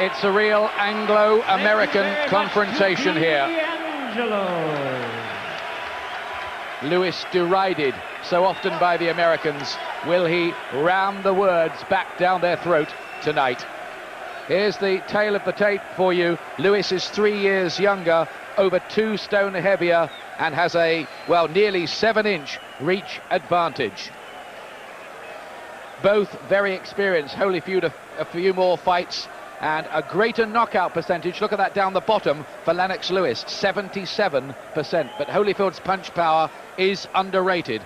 It's a real Anglo-American confrontation here. Lewis derided so often by the Americans. Will he ram the words back down their throat tonight? Here's the tale of the tape for you. Lewis is 3 years younger, over 2 stone heavier, and has a, well, nearly 7-inch reach advantage. Both very experienced. Holyfield a few more fights and a greater knockout percentage. Look at that down the bottom for Lennox Lewis, 77%. But Holyfield's punch power is underrated.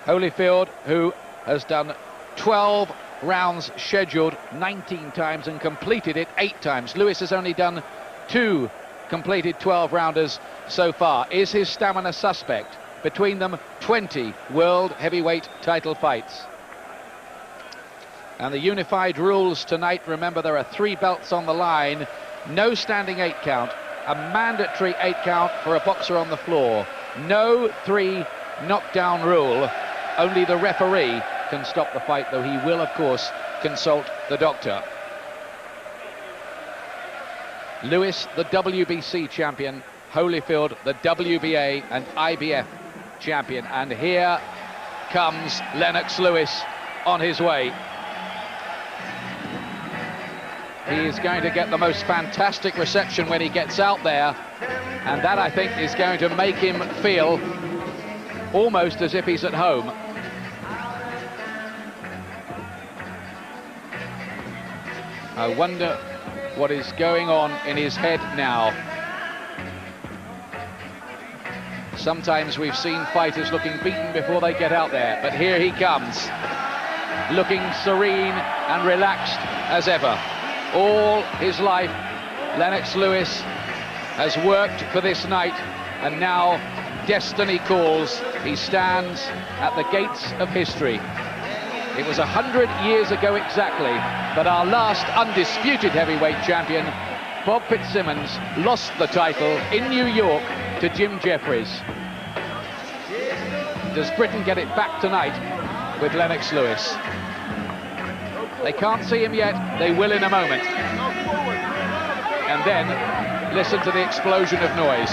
Holyfield, who has done 12 rounds scheduled 19 times and completed it 8 times. Lewis has only done 2 completed 12-rounders so far. Is his stamina suspect? Between them, 20 world heavyweight title fights. And the unified rules tonight, remember there are 3 belts on the line, no standing 8 count, a mandatory 8 count for a boxer on the floor, no 3 knockdown rule, only the referee can stop the fight, though he will, of course, consult the doctor. Lewis, the WBC champion, Holyfield, the WBA and IBF champion. And here comes Lennox Lewis on his way. He is going to get the most fantastic reception when he gets out there, and that, I think, is going to make him feel almost as if he's at home. I wonder what is going on in his head now. Sometimes we've seen fighters looking beaten before they get out there, but here he comes, looking serene and relaxed as ever. All his life, Lennox Lewis has worked for this night, and now destiny calls. He stands at the gates of history. It was 100 years ago exactly that our last undisputed heavyweight champion, Bob Fitzsimmons, lost the title in New York to Jim Jeffries. Does Britain get it back tonight with Lennox Lewis? They can't see him yet, they will in a moment. And then, listen to the explosion of noise.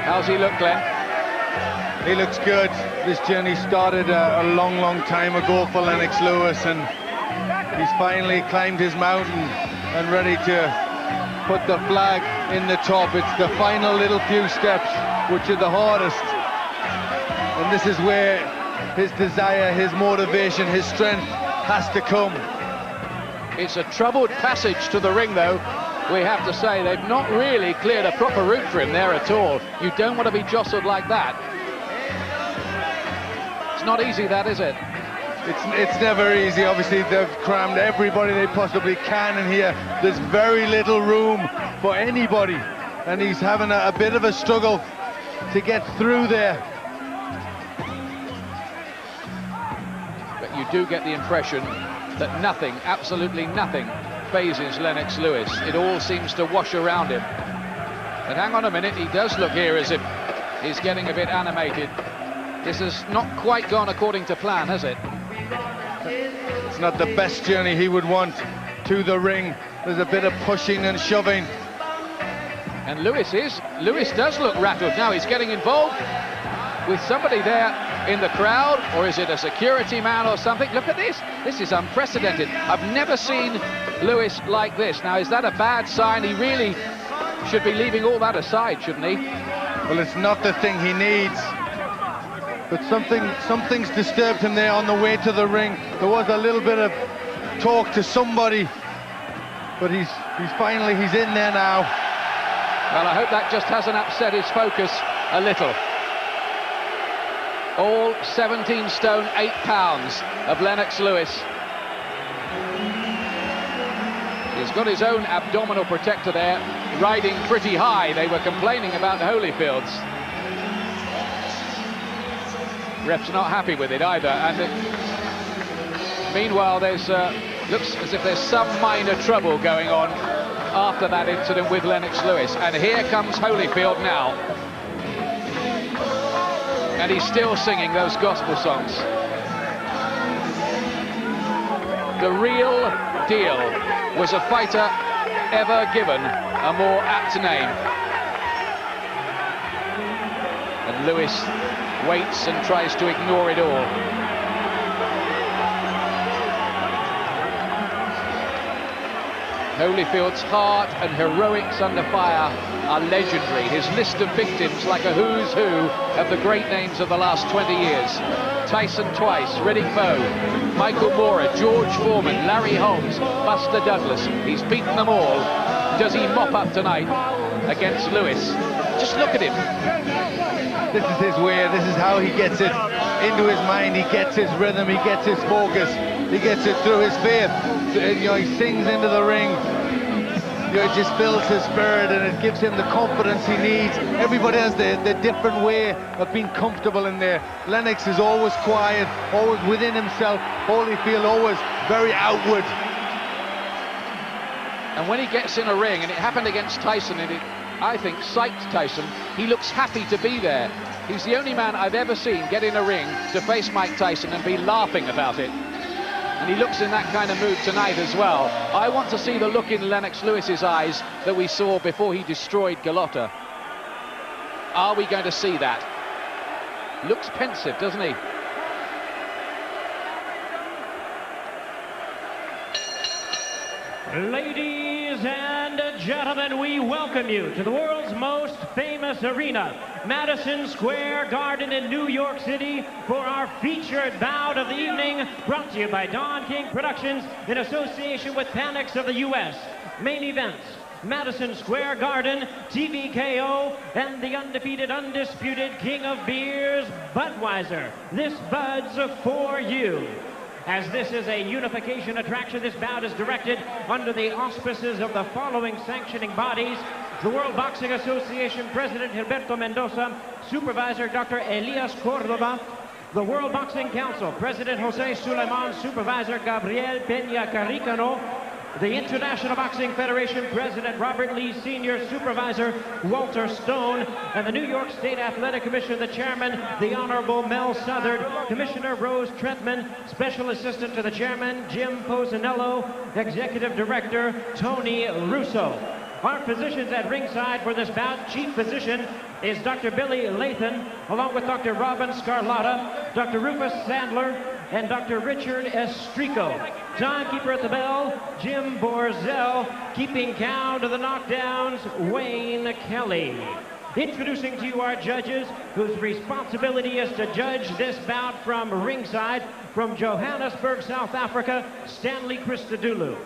How's he look, Glenn? He looks good. This journey started a long, long time ago for Lennox Lewis, and he's finally climbed his mountain and ready to put the flag in the top. It's the final little few steps which are the hardest. And this is where his desire, his motivation, his strength has to come. It's a troubled passage to the ring, though. We have to say they've not really cleared a proper route for him there at all. You don't want to be jostled like that. It's not easy, that, is it? It's never easy. Obviously, they've crammed everybody they possibly can in here. There's very little room for anybody, and he's having a bit of a struggle to get through there. But you do get the impression that nothing, absolutely nothing, phases Lennox Lewis. It all seems to wash around him. But hang on a minute, he does look here as if he's getting a bit animated. This has not quite gone according to plan, has it? It's not the best journey he would want to the ring. There's a bit of pushing and shoving. And Lewis does look rattled now. He's getting involved with somebody there in the crowd, or is it a security man or something? Look at this. This is unprecedented. I've never seen Lewis like this. Now, is that a bad sign? He really should be leaving all that aside, shouldn't he? Well, it's not the thing he needs. But something's disturbed him there on the way to the ring. There was a little bit of talk to somebody, but he's in there now. Well, I hope that just hasn't upset his focus a little. All 17 stone 8 pounds of Lennox Lewis. He's got his own abdominal protector there, riding pretty high. They were complaining about Holyfield's. Ref's not happy with it either, and meanwhile there's looks as if there's some minor trouble going on after that incident with Lennox Lewis. And here comes Holyfield now. And he's still singing those gospel songs. The real deal. Was a fighter ever given a more apt name? And Lewis waits and tries to ignore it all. Holyfield's heart and heroics under fire are legendary. His list of victims like a who's who of the great names of the last 20 years. Tyson twice, Riddick Bowe, Michael Moorer, George Foreman, Larry Holmes, Buster Douglas. He's beaten them all. Does he mop up tonight against Lewis? Just look at him. This is his way. This is how he gets it into his mind. He gets his rhythm. He gets his focus. He gets it through his faith. You know, he sings into the ring. You know, it just fills his spirit and it gives him the confidence he needs. Everybody has the different way of being comfortable in there. Lennox is always quiet, always within himself. Holyfield always very outward. And when he gets in a ring, and it happened against Tyson, and it, I think, psyched Tyson, he looks happy to be there. He's the only man I've ever seen get in a ring to face Mike Tyson and be laughing about it. And he looks in that kind of mood tonight as well. I want to see the look in Lennox Lewis's eyes that we saw before he destroyed Galota. Are we going to see that? Looks pensive, doesn't he? Ladies and gentlemen, we welcome you to the world's most famous arena, Madison Square Garden in New York City, for our featured bout of the evening, brought to you by Don King Productions in association with Panics of the U.S. Main events: Madison Square Garden, TVKO, and the undefeated, undisputed king of beers, Budweiser. This Bud's for you. As this is a unification attraction, this bout is directed under the auspices of the following sanctioning bodies: the World Boxing Association President Gilberto Mendoza, Supervisor Dr. Elias Cordova, the World Boxing Council President Jose Suleiman, Supervisor Gabriel Peña Carricano, the International Boxing Federation President Robert Lee Sr., Supervisor Walter Stone, and the New York State Athletic Commission, the Chairman, the Honorable Mel Southard, Commissioner Rose Tretman, Special Assistant to the Chairman Jim Posanello, Executive Director Tony Russo. Our physicians at ringside for this bout: Chief Physician is Dr. Billy Lathan, along with Dr. Robin Scarlatta, Dr. Rufus Sandler, and Dr. Richard Estrico. Timekeeper at the bell, Jim Borzell. Keeping count of the knockdowns, Wayne Kelly. Introducing to you our judges, whose responsibility is to judge this bout from ringside. From Johannesburg, South Africa, Stanley Christodoulou.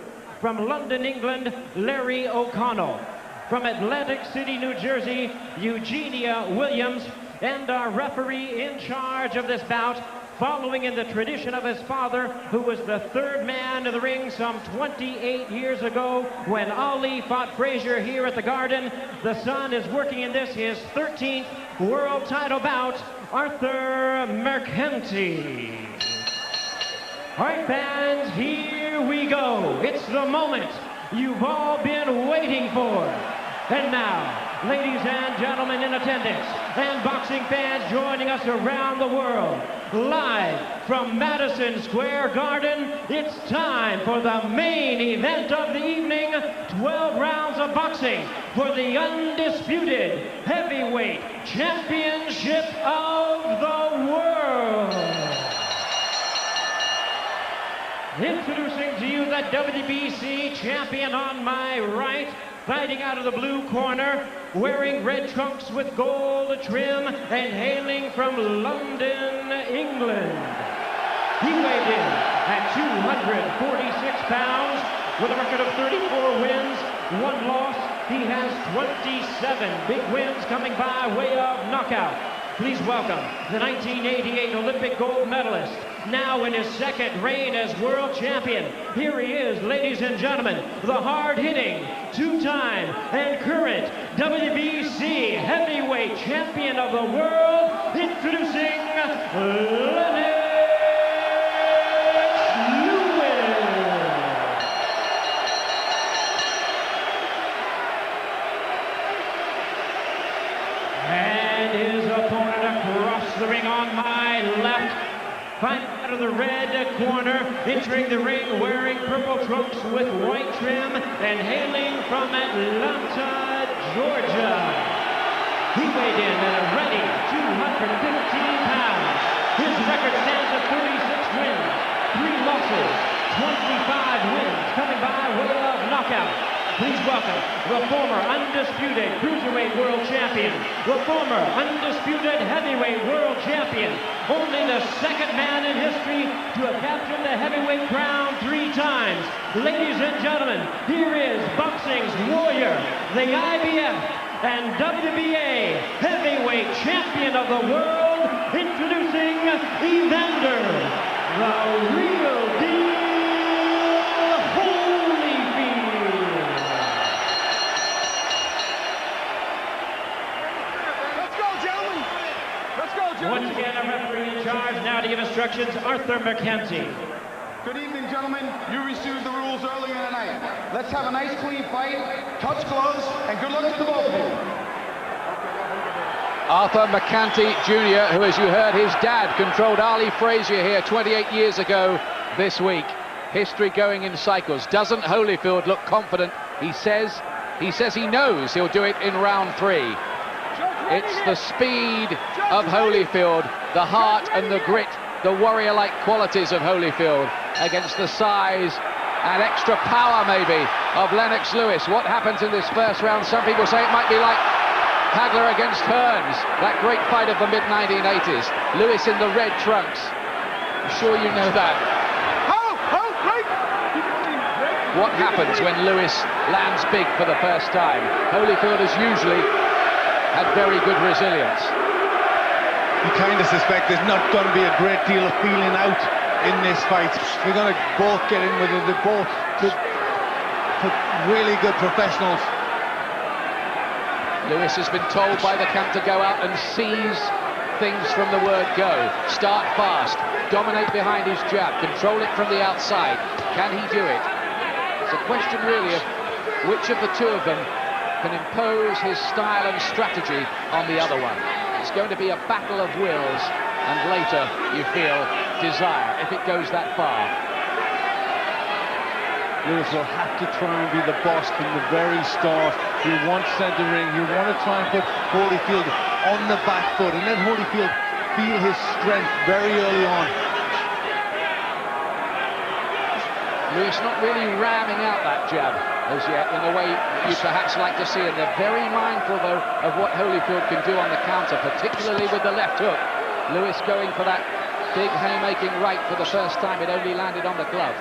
From London, England, Larry O'Connell. From Atlantic City, New Jersey, Eugenia Williams. And our referee in charge of this bout, following in the tradition of his father, who was the third man in the ring some 28 years ago when Ali fought Frazier here at the Garden. The son is working in this, his 13th world title bout, Arthur Mercanti. All right, fans, here we go. It's the moment you've all been waiting for. And now, ladies and gentlemen in attendance, and boxing fans joining us around the world, live from Madison Square Garden, it's time for the main event of the evening: 12 rounds of boxing for the undisputed heavyweight championship of the world. Introducing to you the WBC champion on my right, fighting out of the blue corner, wearing red trunks with gold trim, and hailing from London, England. He weighed in at 246 pounds with a record of 34 wins, 1 loss. He has 27 big wins coming by way of knockout. Please welcome the 1988 Olympic gold medalist, now in his second reign as world champion. Here he is, ladies and gentlemen, the hard-hitting, two-time and current WBC heavyweight champion of the world, introducing Lennox Lewis. And his opponent across the ring ring on my left. Fighting out of the red corner, entering the ring wearing purple trunks with white trim and hailing from Atlanta, Georgia. He weighed in at a ready 215 pounds. His record stands at 36 wins, 3 losses, 25 wins coming by way of knockout. Please welcome the former undisputed cruiserweight world champion, the former undisputed heavyweight world champion, only the second man in history to have captured the heavyweight crown 3 times. Ladies and gentlemen, here is boxing's warrior, the IBF and WBA heavyweight champion of the world, introducing Evander, the real deal. Once again, a referee in charge now to give instructions, Arthur McKenzie. Good evening, gentlemen. You received the rules earlier tonight. Let's have a nice, clean fight, touch gloves, and good luck to the both of you. Arthur McKenzie Jr., who, as you heard, his dad controlled Ali Frazier here 28 years ago this week. History going in cycles. Doesn't Holyfield look confident? He says he knows he'll do it in round 3. It's the speed of Holyfield, the heart and the grit, the warrior-like qualities of Holyfield against the size and extra power, maybe, of Lennox Lewis. What happens in this first round? Some people say it might be like Hagler against Hearns, that great fight of the mid-1980s. Lewis in the red trunks. I'm sure you know that. What happens when Lewis lands big for the first time? Holyfield is usually had very good resilience. You kind of suspect there's not going to be a great deal of feeling out in this fight. They're going to both get in with it. They're both really good professionals. Lewis has been told by the camp to go out and seize things from the word go. Start fast, dominate behind his jab, control it from the outside. Can he do it? It's a question really of which of the two of them can impose his style and strategy on the other one. It's going to be a battle of wills, and later you feel desire, if it goes that far. Lewis will have to try and be the boss from the very start. You want centering, you want to try and put Holyfield on the back foot and let Holyfield feel his strength very early on. Lewis not really ramming out that jab as yet in the way you'd perhaps like to see, and they're very mindful though of what Holyfield can do on the counter, particularly with the left hook. Lewis going for that big haymaking right for the first time. It only landed on the glove.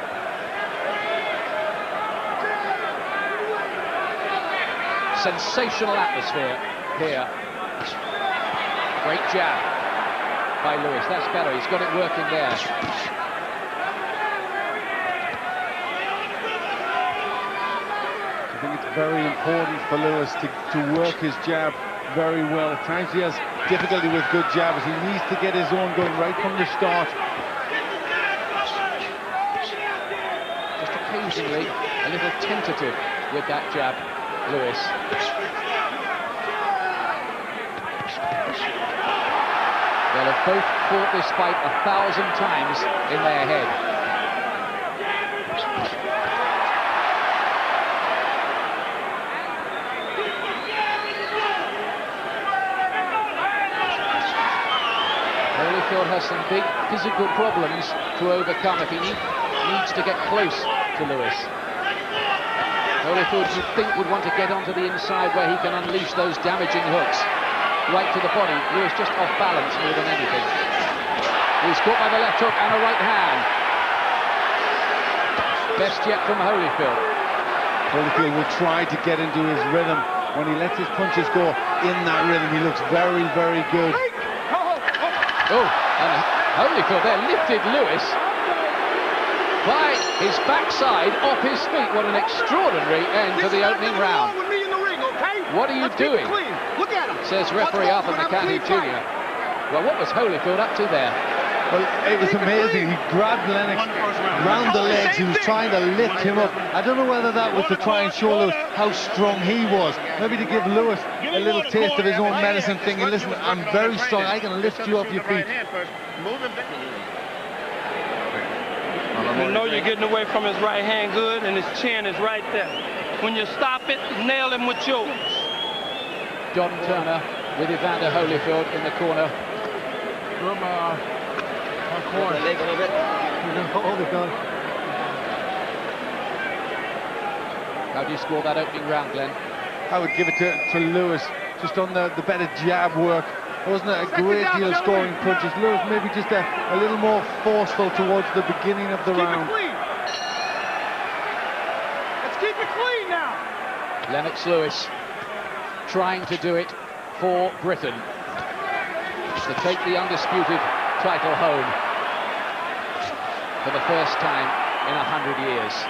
Sensational atmosphere here. Great jab by Lewis. That's better. He's got it working there. I think it's very important for Lewis to work his jab very well. At times he has difficulty with good jabs. He needs to get his own going right from the start. Just occasionally a little tentative with that jab, Lewis. They'll have both fought this fight 1,000 times in their head. Holyfield has some big physical problems to overcome if he needs to get close to Lewis. Holyfield, you'd think, would want to get onto the inside where he can unleash those damaging hooks right to the body. Lewis just off balance more than anything. He's caught by the left hook and a right hand. Best yet from Holyfield. Holyfield will try to get into his rhythm. When he lets his punches go in that rhythm, he looks very, very good. Oh, and Holyfield there lifted Lewis by his backside off his feet. What an extraordinary end to the opening round. What are you doing? Look at him. Says referee Arthur McKenzie Jr. Well, what was Holyfield up to there? Well, it was amazing. He grabbed Lennox round the legs. He was trying to lift him up. I don't know whether that was to try and show Lewis how strong he was. Maybe to give Lewis a little taste of his own medicine, thinking, listen, I'm very strong. I can lift you off your feet. You know you're getting away from his right hand good, and his chin is right there. When you stop it, nail him with yours. Don Turner with Evander Holyfield in the corner. How do you score that opening round, Glenn? I would give it to Lewis, just on the better jab work. Wasn't a great deal of scoring punches. Lewis maybe just a little more forceful towards the beginning of the round. Let's keep it clean now. Lennox Lewis trying to do it for Britain, to take the undisputed title home for the first time in 100 years.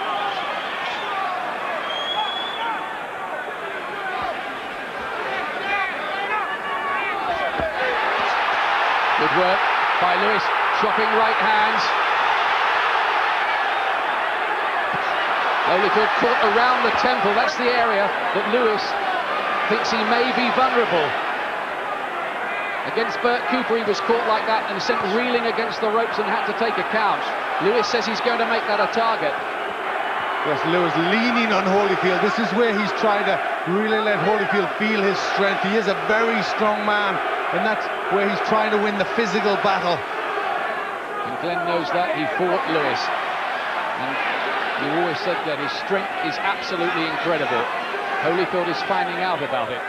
Good work by Lewis, chopping right hands. Holyfield caught around the temple. That's the area that Lewis thinks he may be vulnerable. Against Bert Cooper, he was caught like that and sent reeling against the ropes and had to take a count. Lewis says he's going to make that a target. Yes, Lewis leaning on Holyfield. This is where he's trying to really let Holyfield feel his strength. He is a very strong man, and that's where he's trying to win the physical battle. And Glenn knows that. He fought Lewis. And you always said that his strength is absolutely incredible. Holyfield is finding out about it.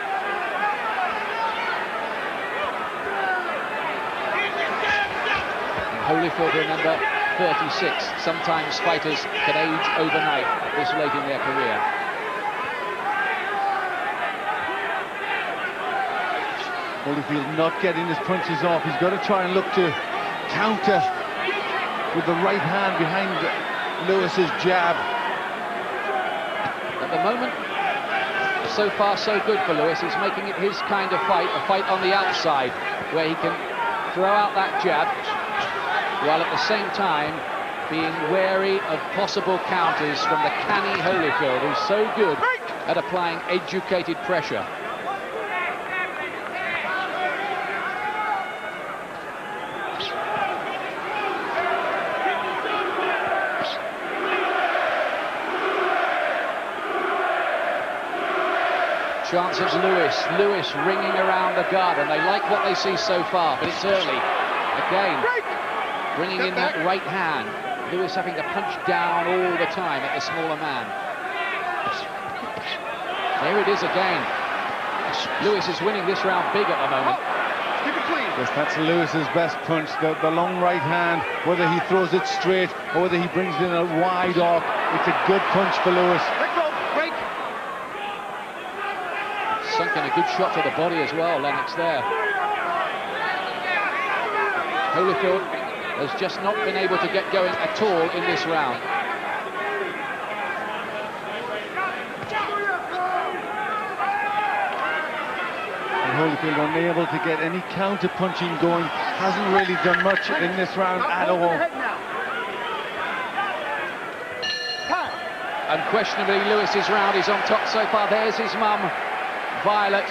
And Holyfield, remember, 36. Sometimes fighters can age overnight this late in their career. Holyfield not getting his punches off. He's got to try and look to counter with the right hand behind Lewis's jab. At the moment, so far so good for Lewis. He's making it his kind of fight, a fight on the outside, where he can throw out that jab, while at the same time being wary of possible counters from the canny Holyfield, who's so good at applying educated pressure. Chance of Lewis ringing around the guard, and they like what they see so far, but it's early. Again, bringing in that right hand. Lewis having to punch down all the time at the smaller man. There it is again. Lewis is winning this round big at the moment. Yes, that's Lewis's best punch, the long right hand. Whether he throws it straight or whether he brings in a wide arc, it's a good punch for Lewis. Sunk in a good shot to the body as well, Lennox there. Holyfield has just not been able to get going at all in this round. And Holyfield unable to get any counter punching going, hasn't really done much in this round at all. Unquestionably, Lewis's round is on top so far. There's his mum, Violet,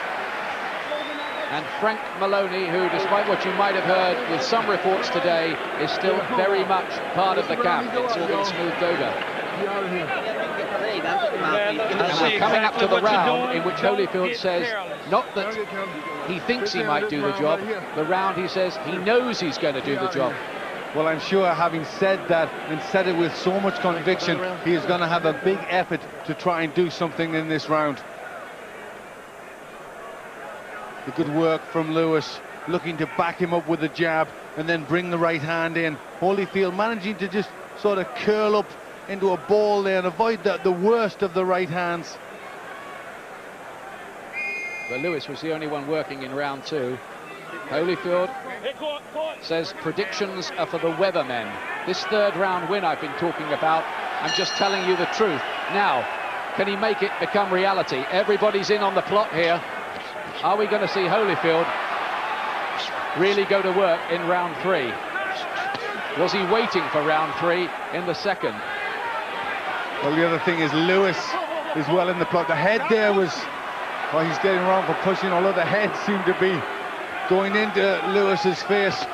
and Frank Maloney, who, despite what you might have heard with some reports today, is still very much part of the camp. It's all been smoothed over. And we're coming up to the round in which Holyfield says, not that he thinks he might do the job, the round he says he knows he's going to do the job. Well, I'm sure, having said that and said it with so much conviction, he is going to have a big effort to try and do something in this round. The good work from Lewis, looking to back him up with a jab and then bring the right hand in. Holyfield managing to just sort of curl up into a ball there and avoid the worst of the right hands. But Lewis was the only one working in round two. Holyfield says predictions are for the weathermen. This third round win I've been talking about, I'm just telling you the truth. Now, can he make it become reality? Everybody's in on the plot here. Are we going to see Holyfield really go to work in round three? Was he waiting for round 3 in the second? Well, the other thing is Lewis is well in the plot. The head there was, well, he's getting wrong for pushing, although the head seemed to be going into Lewis's face.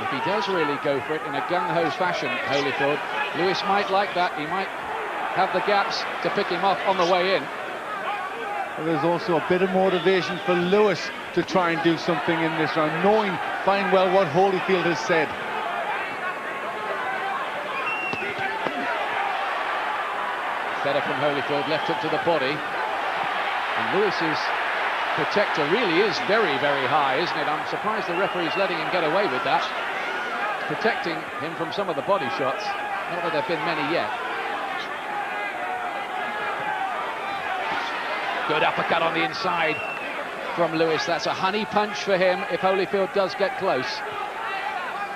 If he does really go for it in a gung-ho fashion, Holyfield, Lewis might like that. He might have the gaps to pick him off on the way in. Well, there's also a bit of motivation for Lewis to try and do something in this round, knowing fine well what Holyfield has said. Better from Holyfield, left hook to the body. And Lewis's protector really is very, very high, isn't it? I'm surprised the referee's letting him get away with that. Protecting him from some of the body shots. Not that there have been many yet. Good uppercut on the inside from Lewis. That's a honey punch for him if Holyfield does get close.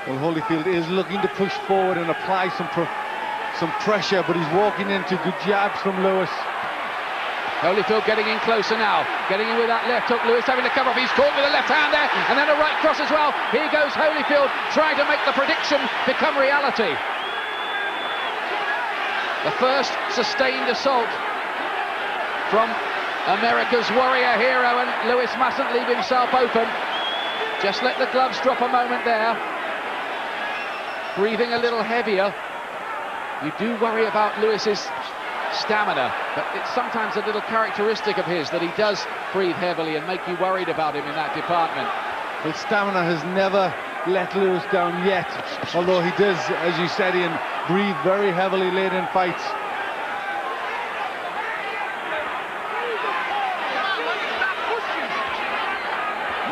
Well, Holyfield is looking to push forward and apply some pressure, but he's walking into good jabs from Lewis. Holyfield getting in closer now, getting in with that left hook. Lewis having to cover off. He's caught with a left hand there, and then a right cross as well. Here goes Holyfield trying to make the prediction become reality. The first sustained assault from America's warrior hero, and Lewis mustn't leave himself open. Just let the gloves drop a moment there. Breathing a little heavier. You do worry about Lewis's stamina, but it's sometimes a little characteristic of his that he does breathe heavily and make you worried about him in that department. Well, stamina has never let Lewis down yet, although he does, as you said, Ian, breathe very heavily late in fights.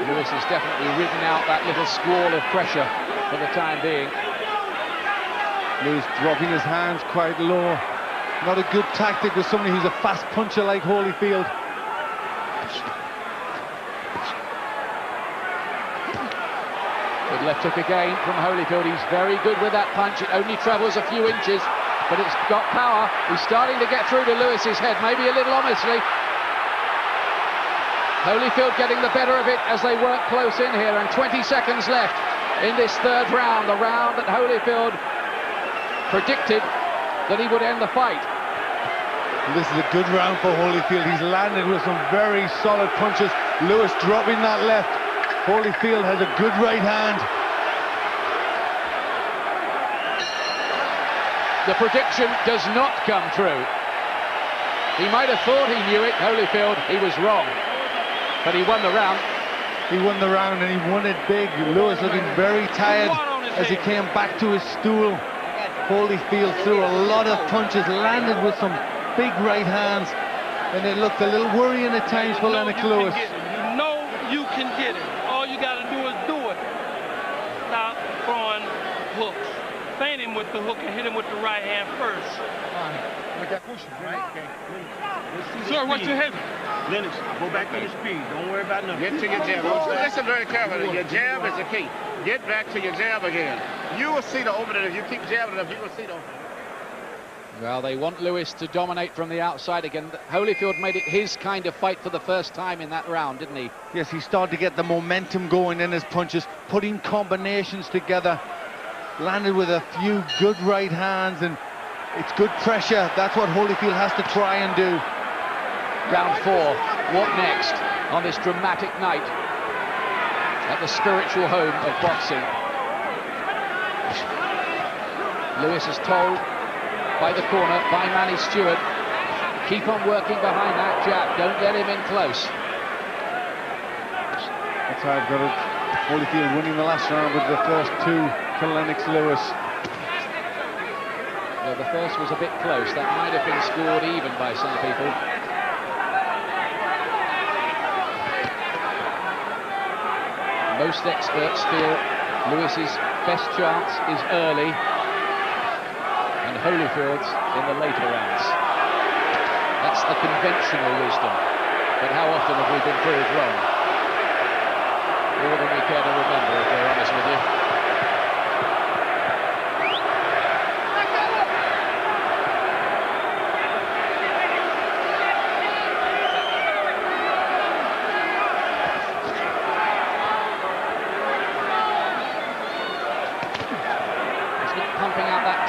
Lewis has definitely ridden out that little squall of pressure for the time being. Lewis dropping his hands quite low. Not a good tactic with somebody who's a fast puncher like Holyfield. Good left hook again from Holyfield. He's very good with that punch. It only travels a few inches, but it's got power. He's starting to get through to Lewis's head, maybe a little ominously. Holyfield getting the better of it as they work close in here, and 20 seconds left in this third round, the round that Holyfield predicted that he would end the fight. This is a good round for Holyfield. He's landed with some very solid punches. Lewis dropping that left. Holyfield has a good right hand. The prediction does not come true. He might have thought he knew it, Holyfield. He was wrong. But he won the round. He won the round, and he won it big. Lewis looking very tired as he came back to his stool. Holyfield threw a lot of punches, landed with some big right hands, and it looked a little worrying at times for Lennox Lewis. You know you can get it. All you got to do is do it. Stop throwing hooks. Feint him with the hook and hit him with the right hand first. Sir, what's your heavy? Lennox, go back to your speed. Don't worry about nothing. Get to your jab. Listen very carefully. Your jab is the key. Get back to your jab again. You will see the opening. If you keep jabbing enough, you will see the opening. Well, they want Lewis to dominate from the outside again. Holyfield made it his kind of fight for the first time in that round, didn't he? Yes, he started to get the momentum going in his punches, putting combinations together. Landed with a few good right hands, and it's good pressure. That's what Holyfield has to try and do. Round 4, what next on this dramatic night at the spiritual home of boxing? Lewis is told by the corner, by Manny Stewart, keep on working behind that jab, don't let him in close. That's how I've got it. Holyfield winning the last round with the first 2 to Lennox Lewis. Well, the first was a bit close. That might have been scored even by some people. Most experts feel Lewis's best chance is early and Holyfield's in the later rounds. That's the conventional wisdom. But how often have we been proved wrong? More than we care to remember, if we're honest with you.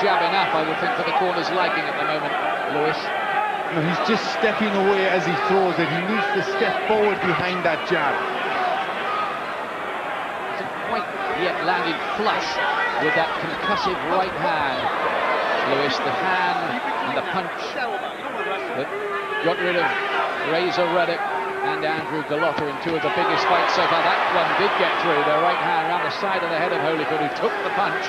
jab enough, I would think, for the corner's liking at the moment, Lewis. No, he's just stepping away as he throws it. He needs to step forward behind that jab. Hasn't quite yet landed flush with that concussive right hand. Lewis, the hand and the punch that got rid of Razor Ruddock and Andrew Gallotta in two of the biggest fights so far. That one did get through, the right hand around the side of the head of Holyfield, who took the punch.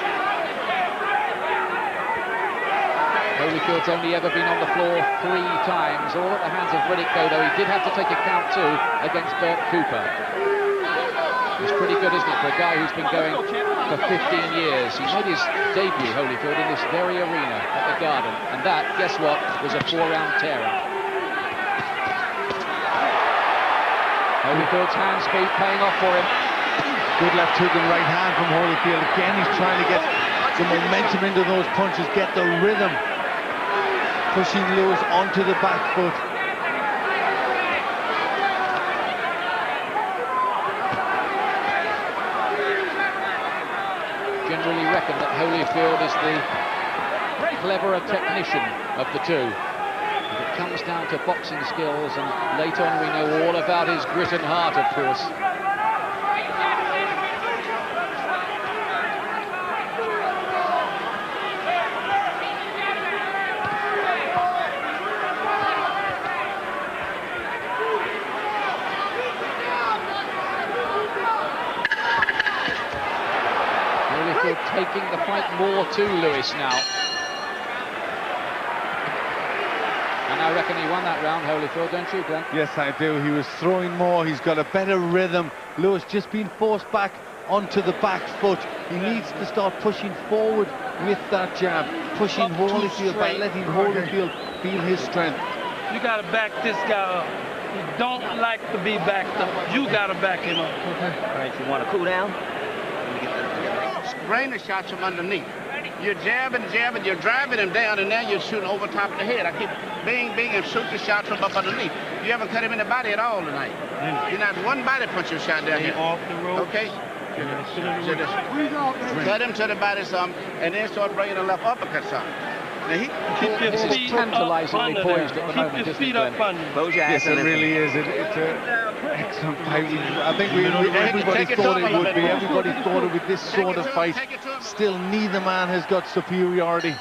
Holyfield's only ever been on the floor 3 times, all at the hands of Riddick, though he did have to take a count too against Bert Cooper. It's pretty good, isn't it, for a guy who's been going for 15 years. He made his debut, Holyfield, in this very arena at the Garden, and that, guess what, was a 4-round tear-up. Holyfield's hand speed paying off for him. Good left hook and right hand from Holyfield. Again, he's trying to get the momentum into those punches, get the rhythm, pushing Lewis onto the back foot. Generally reckon that Holyfield is the cleverer technician of the two. It comes down to boxing skills, and later on we know all about his grit and heart, of course. Holyfield taking the fight more to Lewis now. And I reckon he won that round, Holyfield, don't you, Glenn? Yes, I do. He was throwing more. He's got a better rhythm. Lewis just being forced back onto the back foot. He needs to start pushing forward with that jab, pushing Holyfield by letting Holyfield feel his strength. You got to back this guy up. He don't like to be backed up. You got to back him up. Okay. All right, you want to cool down? Spraying the shots from underneath. You're jabbing, you're driving him down, and now you're shooting over top of the head. I keep bing, and shoot the shots from up underneath. You haven't cut him in the body at all tonight. You're not one body punch you shot down here. Off the rope. Okay? Cut him to the body some, and then start bringing the left uppercut some. Now keep your feet tantalizingly poised at the moment. Keep your feet up under. Yes, it really is. It's an excellent fight. I think everybody thought it would be. Everybody thought it would be this sort of fight. Still, neither man has got superiority.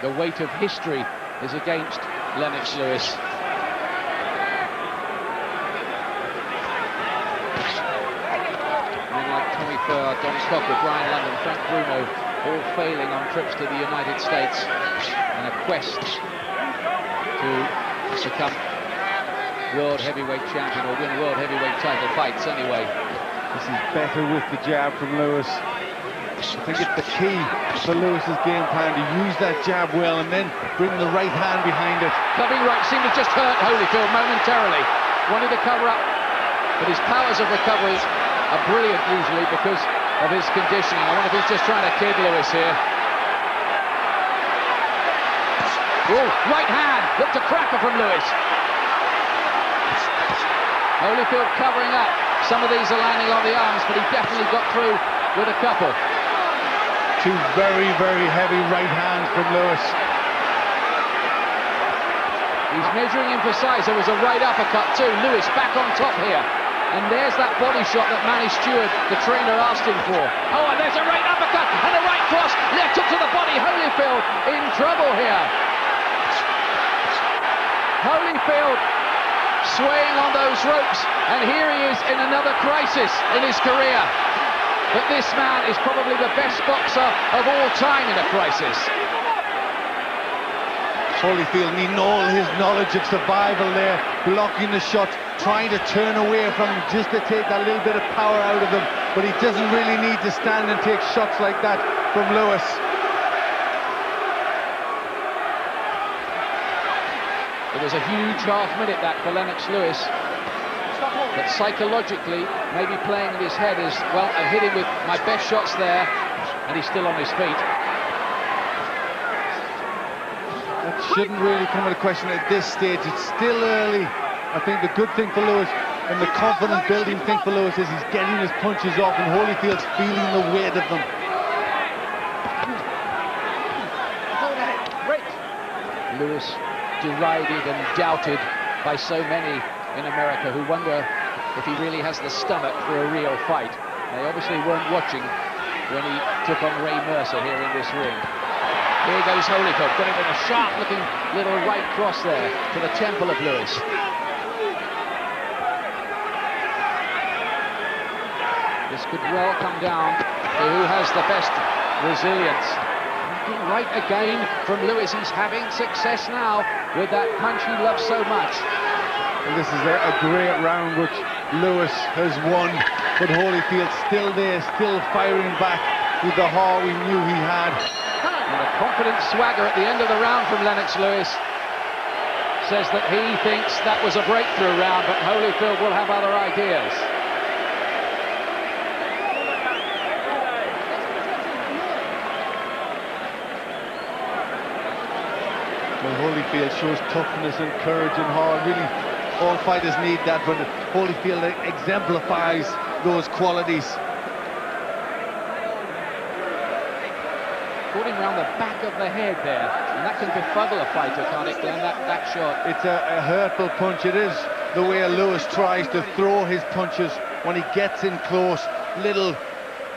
The weight of history is against Lennox Lewis. Men like Tommy Furr, Don Cocker, Brian London, Frank Bruno, all failing on trips to the United States in a quest to become world heavyweight champion or win world heavyweight title fights anyway. This is better with the jab from Lewis. I think it's the key for Lewis's game plan, to use that jab well and then bring the right hand behind it. Clubbing right seemed to just hurt Holyfield momentarily. Wanted to cover up, but his powers of recovery are brilliant usually because of his conditioning. I wonder if he's just trying to kid Lewis here. Oh, right hand, looked a cracker from Lewis. Holyfield covering up. Some of these are landing on the arms, but he definitely got through with a couple. Two very, very heavy right hands from Lewis. He's measuring in for size. There was a right uppercut too. Lewis back on top here. And there's that body shot that Manny Stewart, the trainer, asked him for. Oh, and there's a right uppercut and a right cross. Left hook to the body. Holyfield in trouble here. Holyfield swaying on those ropes. And here he is in another crisis in his career. But this man is probably the best boxer of all time in a crisis. Holyfield needing all his knowledge of survival there, blocking the shots, trying to turn away from him just to take that little bit of power out of him. But he doesn't really need to stand and take shots like that from Lewis. It was a huge half minute that for Lennox Lewis. But psychologically, maybe playing in his head is, well, I've hit him with my best shots there, and he's still on his feet. That shouldn't really come into question at this stage. It's still early. I think the good thing for Lewis and the confident building thing for Lewis is he's getting his punches off, and Holyfield's feeling the weight of them. Lewis derided and doubted by so many in America who wonder if he really has the stomach for a real fight. They obviously weren't watching when he took on Ray Mercer here in this ring. Here goes Holyfield, getting with a sharp-looking little right cross there to the temple of Lewis. This could well come down to who has the best resilience. Right again from Lewis. He's having success now with that punch he loves so much. And this is a great round which Lewis has won, but Holyfield still there, still firing back with the heart we knew he had. And a confident swagger at the end of the round from Lennox Lewis says that he thinks that was a breakthrough round, but Holyfield will have other ideas. Well, Holyfield shows toughness and courage and heart. Really, all fighters need that, but Holyfield exemplifies those qualities. Caught him round the back of the head there, and that can befuddle a fighter, can't it, Glenn, that shot? It's a hurtful punch. It is the way Lewis tries to throw his punches when he gets in close. Little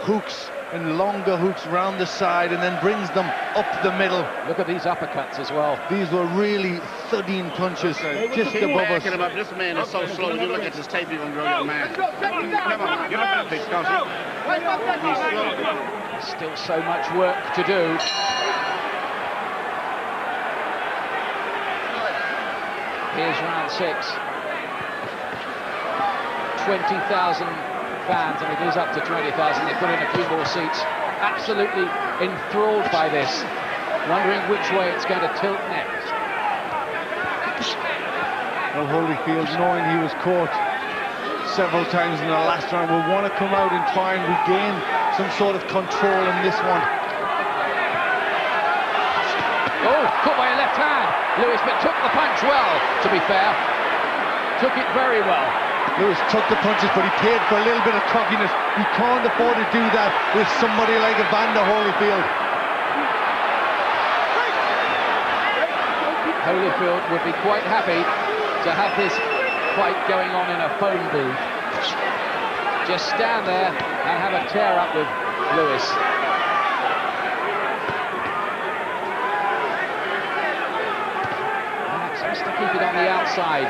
hooks and longer hooks round the side and then brings them up the middle. Look at these uppercuts as well. These were really thudding punches just above us. Him up. This man is so slow. You look at this tape, you're going to grow your mind. Come on, get up there, There's still so much work to do. Here's round 6. 20,000 fans, and it is up to 20,000. They put in a few more seats. Absolutely enthralled by this, wondering which way it's going to tilt next. Well, Holyfield, knowing he was caught several times in the last round, will want to come out and try and regain some sort of control in this one. Oh, caught by a left hand. Lewis, but took the punch well, to be fair. Took it very well. Lewis took the punches, but he paid for a little bit of cockiness. He can't afford to do that with somebody like Evander Holyfield. Holyfield would be quite happy to have this fight going on in a phone booth. Just stand there and have a tear up with Lewis. Lennox has to keep it on the outside.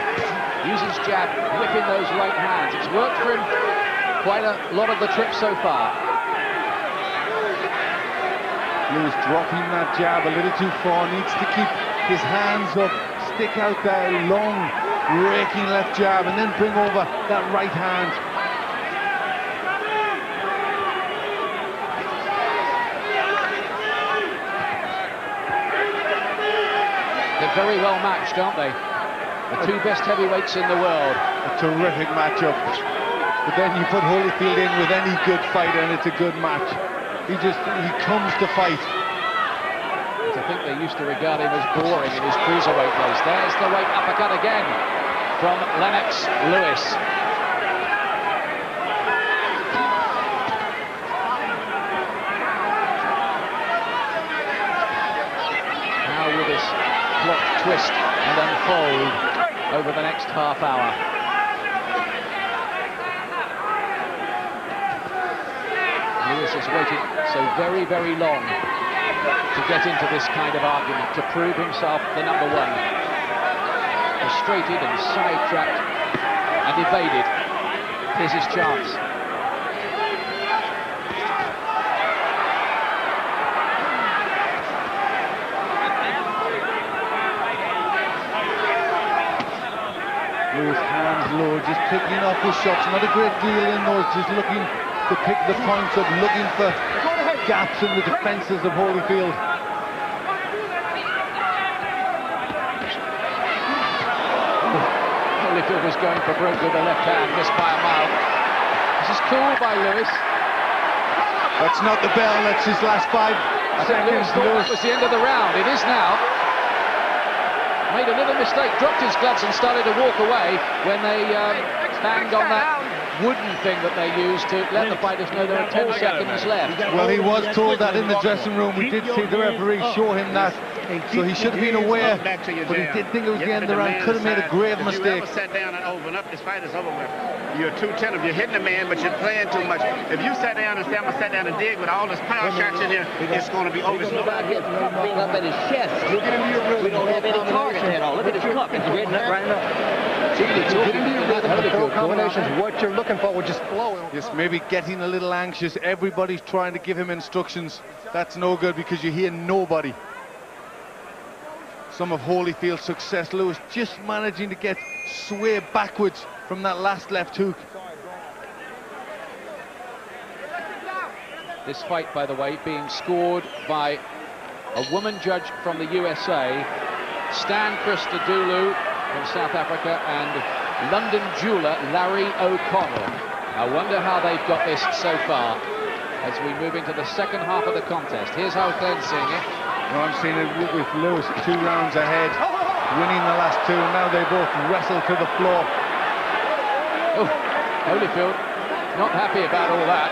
Uses jab, whipping those right hands. It's worked for him quite a lot of the trip so far. Lewis dropping that jab a little too far. Needs to keep his hands up, stick out that long, raking left jab, and then bring over that right hand. They're very well matched, aren't they? The two best heavyweights in the world. A terrific matchup. But then you put Holyfield in with any good fighter and it's a good match. He comes to fight. I think they used to regard him as boring in his cruiserweight days. There's the right uppercut again from Lennox Lewis. How will this plot twist and unfold over the next half hour? Lewis has waited so very, very long to get into this kind of argument, to prove himself the number one. Frustrated and sidetracked and evaded. Here's his chance. Lewis hands low, just picking off his shots. Not a great deal in those, just looking to pick the points up, looking for gaps in the defences of Holyfield. Holyfield was going for broke with the left hand, missed by a mile. This is cool by Lewis. That's not the bell, that's his last 5 seconds. Lewis thought that was the end of the round. It is now. Made a little mistake, dropped his gloves and started to walk away when they banged on that wooden thing that they use to let the fighters know there are 10 seconds left. Well, he was told that in the dressing room. We did see the referee show him that, so he should have been aware, but he did think it was the end of the round. Could have made a grave mistake. If you ever sat down and open up, this fight is over with. You're too tentative. You're hitting the man, but you're playing too much. If you sat down and say, I'm going to sit down and dig with all this power shots in here, it's going to be over. It's about getting being up at his chest. We don't have any target at all. Look at his cup. It's red nut right up. The combinations, what you're looking for would just flow. Just maybe getting a little anxious. Everybody's trying to give him instructions. That's no good because you hear nobody. Some of Holyfield's success, Lewis just managing to get sway backwards from that last left hook. This fight, by the way, being scored by a woman judge from the USA, Stan Christodoulou from South Africa, and London jeweller Larry O'Connell. I wonder how they've got this so far as we move into the second half of the contest. Here's how Glenn's seeing it. Well, I'm seeing it with Lewis 2 rounds ahead, winning the last 2, and now they both wrestle to the floor. Oh, Holyfield not happy about all that.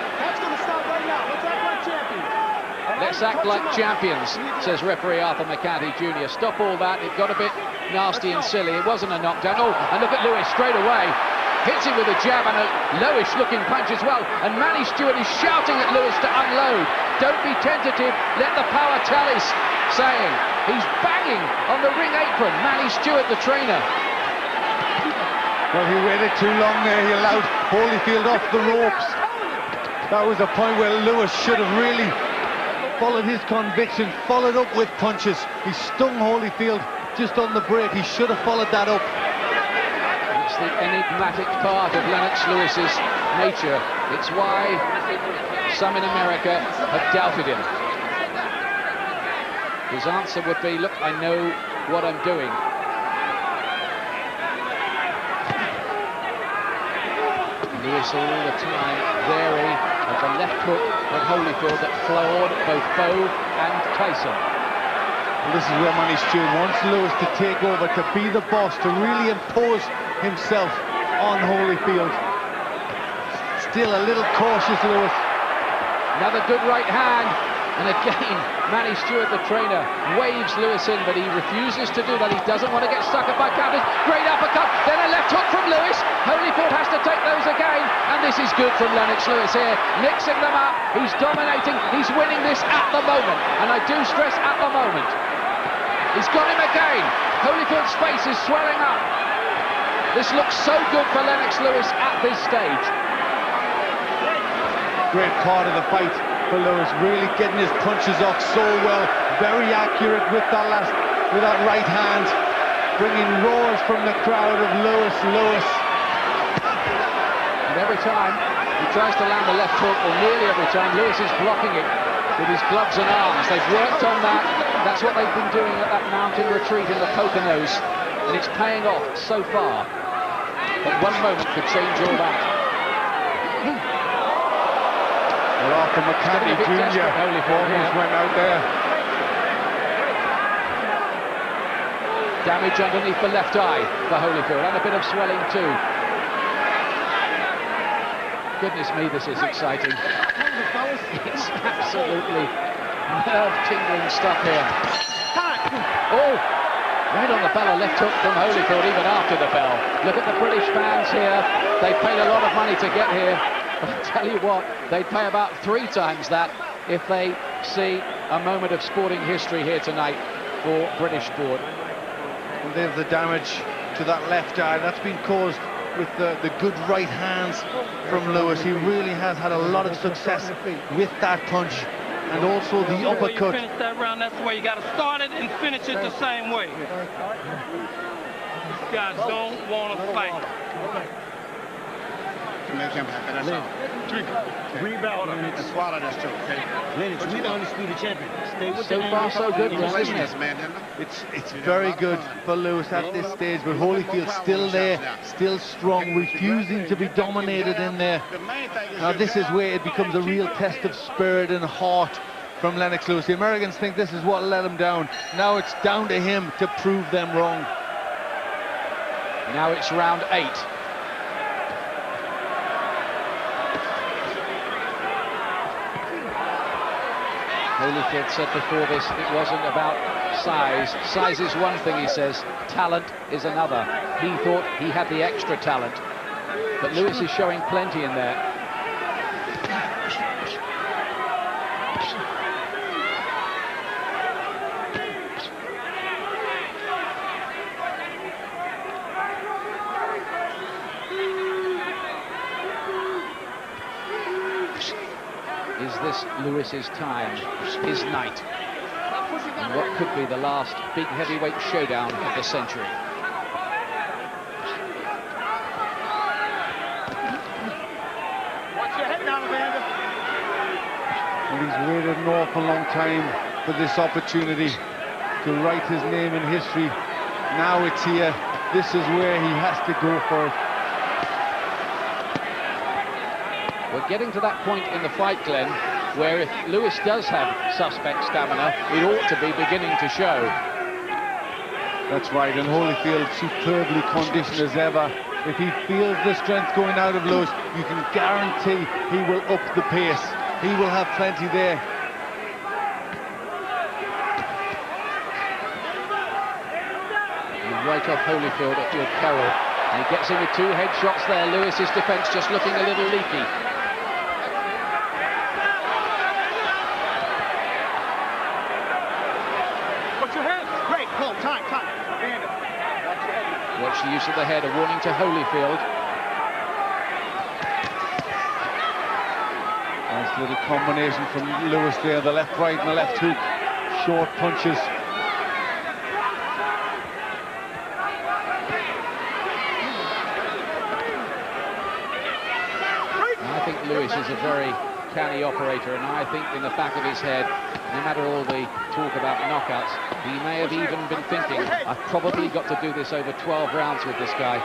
Let's act like champions, says referee Arthur McCarthy Jr. Stop all that. It got a bit nasty and silly. It wasn't a knockdown. Oh, and look at Lewis straight away. Hits him with a jab and a lowish-looking punch as well. And Manny Stewart is shouting at Lewis to unload. Don't be tentative. Let the power tell, he's saying. He's banging on the ring apron. Manny Stewart, the trainer. Well, he waited too long there. He allowed Holyfield off the ropes. That was a point where Lewis should have really followed his conviction, followed up with punches. He stung Holyfield just on the break. He should have followed that up. It's the enigmatic part of Lennox Lewis's nature. It's why some in America have doubted him. His answer would be, look, I know what I'm doing. Lewis all the time wary of the left hook of Holyfield that floored both Bowe and Tyson. Well, this is where Manny Stewart wants Lewis to take over, to be the boss, to really impose himself on Holyfield. Still a little cautious, Lewis. Another good right hand, and again Manny Stewart, the trainer, waves Lewis in, but he refuses to do that. He doesn't want to get suckered by counters. Great uppercut, then a left hook from Lewis. Holyfield has to take those again, and this is good from Lennox Lewis here, mixing them up. He's dominating, he's winning this at the moment, and I do stress at the moment. He's got him again. Holyfield's face is swelling up. This looks so good for Lennox Lewis at this stage. Great part of the fight for Lewis, really getting his punches off so well, very accurate with that right hand, bringing roars from the crowd of Lewis. And every time he tries to land the left hook, or nearly every time, Lewis is blocking it with his gloves and arms. They've worked on that. That's what they've been doing at that mountain retreat in the Poconos, and it's paying off so far. But one moment could change all that. Well, Arthur McCarthy Jr. almost went out there. Damage underneath the left eye for Holyfield, and a bit of swelling too. Goodness me, this is exciting. It's absolutely nerve-tingling stuff here. Oh, right on the bell, a left hook from Holyfield even after the bell. Look at the British fans here. They paid a lot of money to get here. I'll tell you what, they'd pay about 3 times that if they see a moment of sporting history here tonight for British sport. And there's the damage to that left eye. That's been caused with the good right hands from Lewis. He really has had a lot of success with that punch, and also the uppercut. You finish that round, that's the way you got to start it and finish it the same way. These guys don't want to fight. To make him happy, that's all. Drink. Rebound. And swallow this too, okay? Lennox, we're the undisputed champion. Stay with So far, so good, isn't it? It's very good for Lewis at this stage, but Holyfield still there, still strong, refusing to be dominated in there. Now this is where it becomes a real test of spirit and heart from Lennox Lewis. The Americans think this is what let him down. Now it's down to him to prove them wrong. Now it's round 8. Holyfield said before this it wasn't about size. Size is one thing, he says. Talent is another. He thought he had the extra talent, but Lewis is showing plenty in there. Is this Lewis's time, his night, and what could be the last big heavyweight showdown of the century? Watch your head now, Amanda. And he's waited an awful long time for this opportunity to write his name in history. Now it's here. This is where he has to go for it. We're getting to that point in the fight, Glenn, where if Lewis does have suspect stamina, it ought to be beginning to show. That's right, and Holyfield superbly conditioned as ever. If he feels the strength going out of Lewis, you can guarantee he will up the pace. He will have plenty there. Right off Holyfield at your peril. And he gets in with two headshots there. Lewis's defence just looking a little leaky. Watch your head. Great. Pull. Time. Amanda. Watch the use of the head, a warning to Holyfield. Nice little combination from Lewis there, the left right and the left hook. Short punches. I think Lewis is a very canny operator, and I think in the back of his head, no matter all the talk about knockouts, he may have even been thinking, I've probably got to do this over 12 rounds with this guy.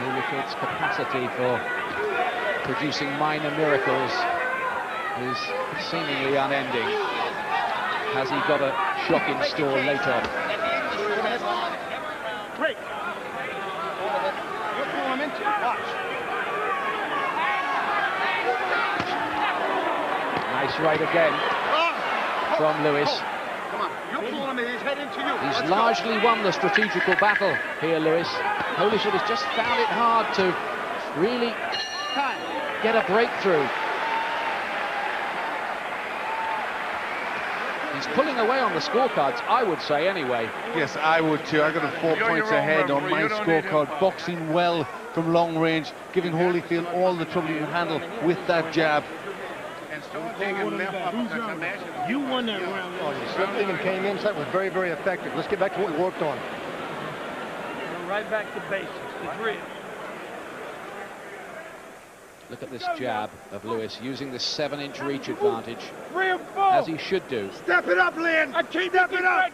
Holyfield's capacity for producing minor miracles is seemingly unending. Has he got a shock in store late on? Great. You're pulling him into it. Watch. Nice right again from Lewis. Come on. You're pulling his head into you. He's largely won the strategical battle here, Lewis. Holyfield has just found it hard to really get a breakthrough. He's pulling away on the scorecards, I would say, anyway. Yes, I would too. I got him 4 points ahead on my scorecard. Boxing well from long range, giving Holyfield all the trouble he can handle with that jab. You won that round. Oh, you slipped in and came in, so that was very, very effective. Let's get back to what we worked on. Right back to basics, the drill. Look at this jab of Lewis, using this 7-inch reach advantage, as he should do. Step it up, Lynn. Step it up.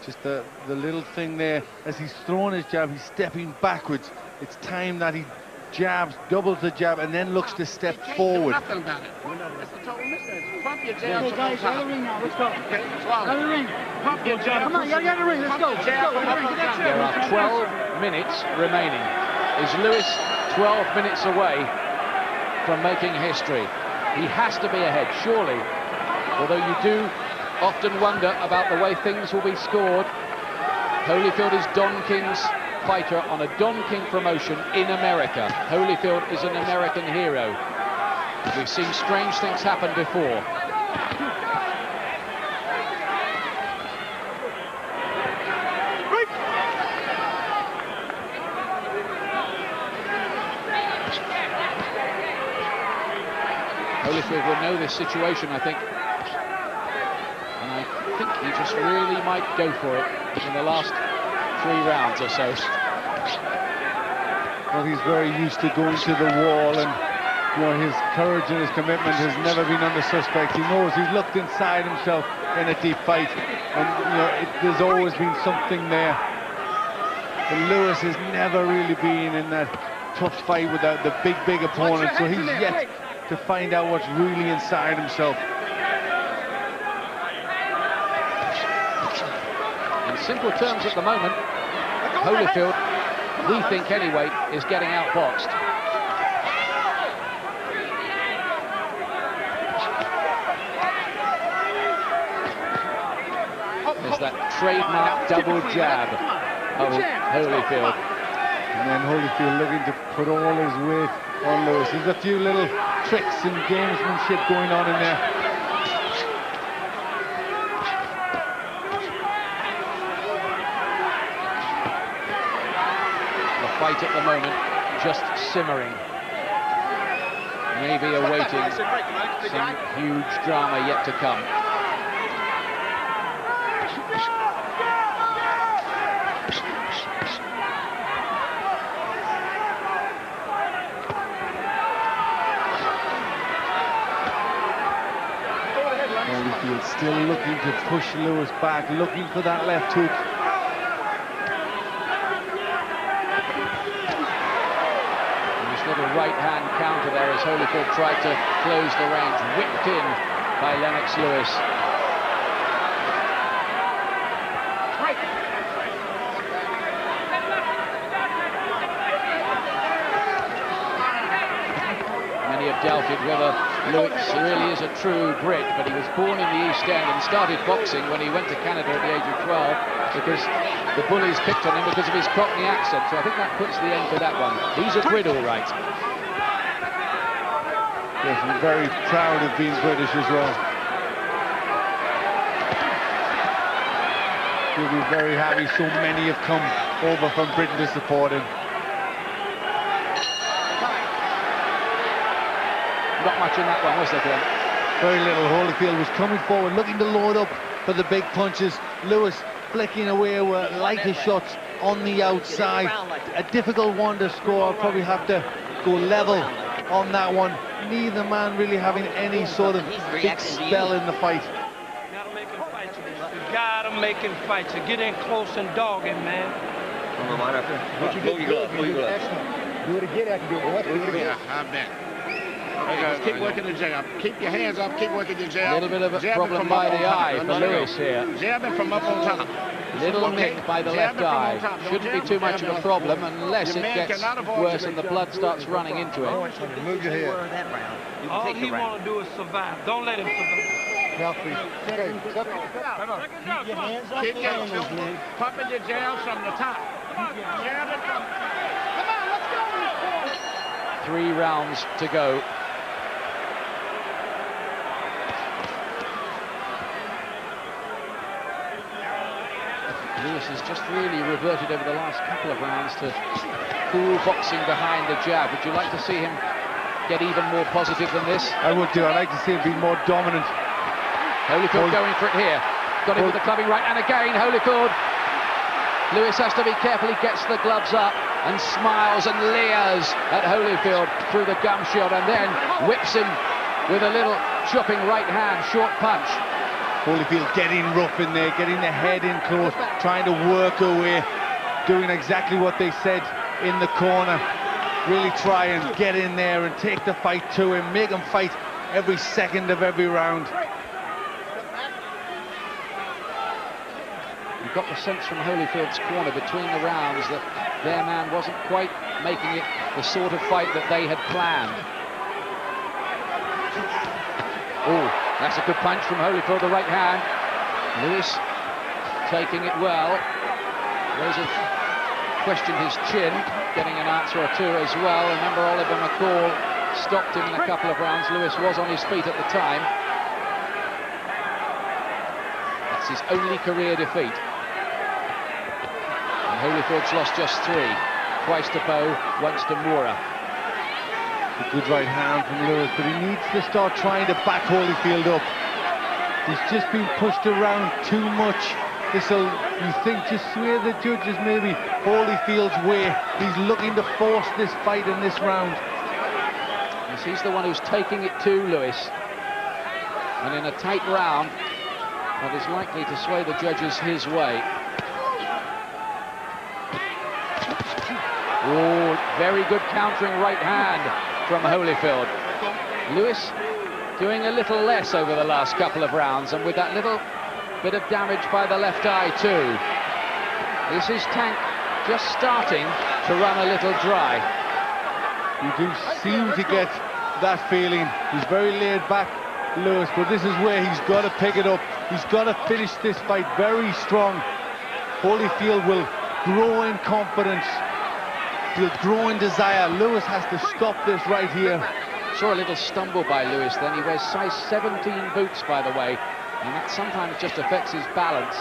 Just the little thing there, as he's throwing his jab, he's stepping backwards. It's time that he jabs, doubles the jab, and then looks to step forward. Nothing about it. That's the total mismatch. Pump your jab. Okay, guys, out of the ring now. Let's go. Okay, swallow. Out of the ring. Pump your jab. Come on, you gotta get in the ring. Let's go. There are 12 minutes remaining. Is Lewis 12 minutes away from making history? He has to be ahead, surely. Although you do often wonder about the way things will be scored. Holyfield is Don King's fighter on a Don King promotion in America. Holyfield is an American hero. We've seen strange things happen before. Holyfield will know this situation, I think. And I think he just really might go for it in the last 3 rounds or so. Well, he's very used to going to the wall, and you know, his courage and his commitment has never been under suspect. He knows he's looked inside himself in a deep fight, and you know, there's always been something there. But Lewis has never really been in that tough fight with the big opponent, so he's yet to find out what's really inside himself. In simple terms at the moment, Holyfield, we think anyway, is getting outboxed. There's that trademark double jab of Holyfield. And then Holyfield looking to put all his weight on Lewis. There's a few little tricks and gamesmanship going on in there. The fight at the moment just simmering. Maybe awaiting some huge drama yet to come. Holyfield still looking to push Lewis back, looking for that left hook. This little right-hand counter there as Holyfield tried to close the range, whipped in by Lennox Lewis. Many have doubted whether Lewis really is a true Brit, but he was born in the East End and started boxing when he went to Canada at the age of 12 because the bullies picked on him because of his Cockney accent. So I think that puts the end to that one. He's a Brit, all right. Yes, I'm very proud of being British as well. He'll be very happy so many have come over from Britain to support him. Not much in that one, was there, Glenn? Very little. Holyfield was coming forward, looking to load up for the big punches. Lewis flicking away with lighter shots on the outside. A difficult one to score. Probably have to go level on that one. Neither man really having any sort of big spell in the fight. Gotta make him fight you. You gotta make him fight you. Get in close and dog him, man. What you did good. Do it again after doing what? Yeah, I bet. Just keep working the jab. Keep your hands up. Keep working your jab. A little bit of a problem by the eye for Lewis here. Jabbing from up on top. Little nick by the left eye. Shouldn't be too much of a problem unless it gets worse and the blood starts running into it. Move your head. All he want to do is survive. Don't let him survive. Now, please. Okay. Keep your hands up. Keep pumping your jabs from the top. Jabbing from... Come on, let's go. 3 rounds to go. Lewis has just really reverted over the last couple of rounds to cool boxing behind the jab. Would you like to see him get even more positive than this? I would do. I'd like to see him be more dominant. Holyfield going for it here. Got him with the clubbing right, and again Holyfield. Lewis has to be careful. He gets the gloves up and smiles and leers at Holyfield through the gum shield, and then whips him with a little chopping right hand, short punch. Holyfield getting rough in there, getting the head in close, trying to work away, doing exactly what they said in the corner. Really try and get in there and take the fight to him, make him fight every second of every round. You got the sense from Holyfield's corner between the rounds that their man wasn't quite making it the sort of fight that they had planned. Oh, that's a good punch from Holyfield, the right hand. Lewis taking it well. Those have questioned his chin, getting an answer or two as well. Remember, Oliver McCall stopped him in a couple of rounds. Lewis was on his feet at the time. That's his only career defeat. And Holyfield's lost just 3. Twice to Bowe, once to Moura. A good right hand from Lewis, but he needs to start trying to back Holyfield up. He's just been pushed around too much. This'll, you think, just sway the judges maybe Holyfield's way. He's looking to force this fight in this round. Yes, he's the one who's taking it to Lewis. And in a tight round, that is likely to sway the judges his way. Oh, very good countering right hand from Holyfield. Lewis doing a little less over the last couple of rounds, and with that little bit of damage by the left eye too. This is Tank just starting to run a little dry. You do seem to get that feeling. He's very laid back, Lewis, but this is where he's got to pick it up. He's got to finish this fight very strong. Holyfield will grow in confidence. He'll grow in desire. Lewis has to stop this right here. Saw a little stumble by Lewis then. He wears size 17 boots, by the way, and that sometimes just affects his balance.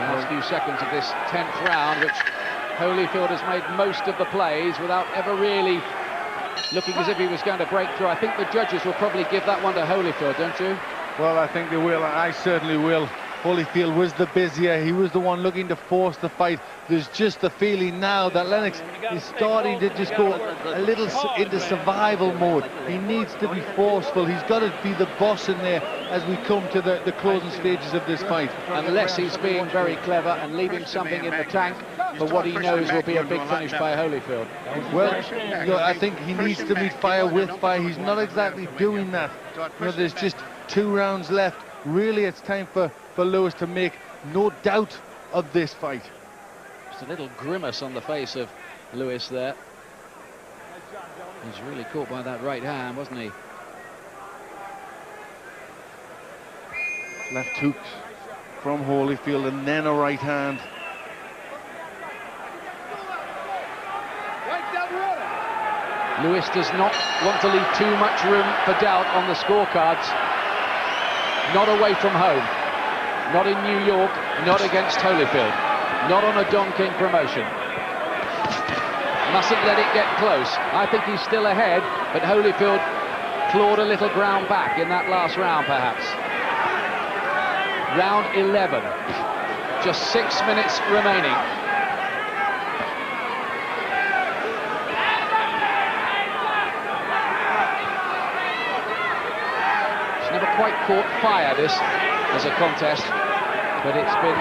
Last few seconds of this 10th round, which Holyfield has made most of the plays without ever really looking as if he was going to break through. I think the judges will probably give that one to Holyfield, don't you? Well, I think they will. I certainly will. Holyfield was the busier. He was the one looking to force the fight. There's just the feeling now that Lennox is starting to just go a little into survival mode. He needs to be forceful. He's got to be the boss in there as we come to the closing stages of this fight. Unless he's being very clever and leaving something in the tank for what he knows will be a big finish by Holyfield. Well, you know, I think he needs to meet fire with fire. He's not exactly doing that. You know, there's just 2 rounds left. Really, it's time for Lewis to make no doubt of this fight. Just a little grimace on the face of Lewis there. He's really caught by that right hand, wasn't he? Left hook from Holyfield and then a right hand. Lewis does not want to leave too much room for doubt on the scorecards. Not away from home. Not in New York, not against Holyfield. Not on a Don King promotion. Mustn't let it get close. I think he's still ahead, but Holyfield clawed a little ground back in that last round, perhaps. Round 11. Just 6 minutes remaining. It's never quite caught fire, this, as a contest, but it's been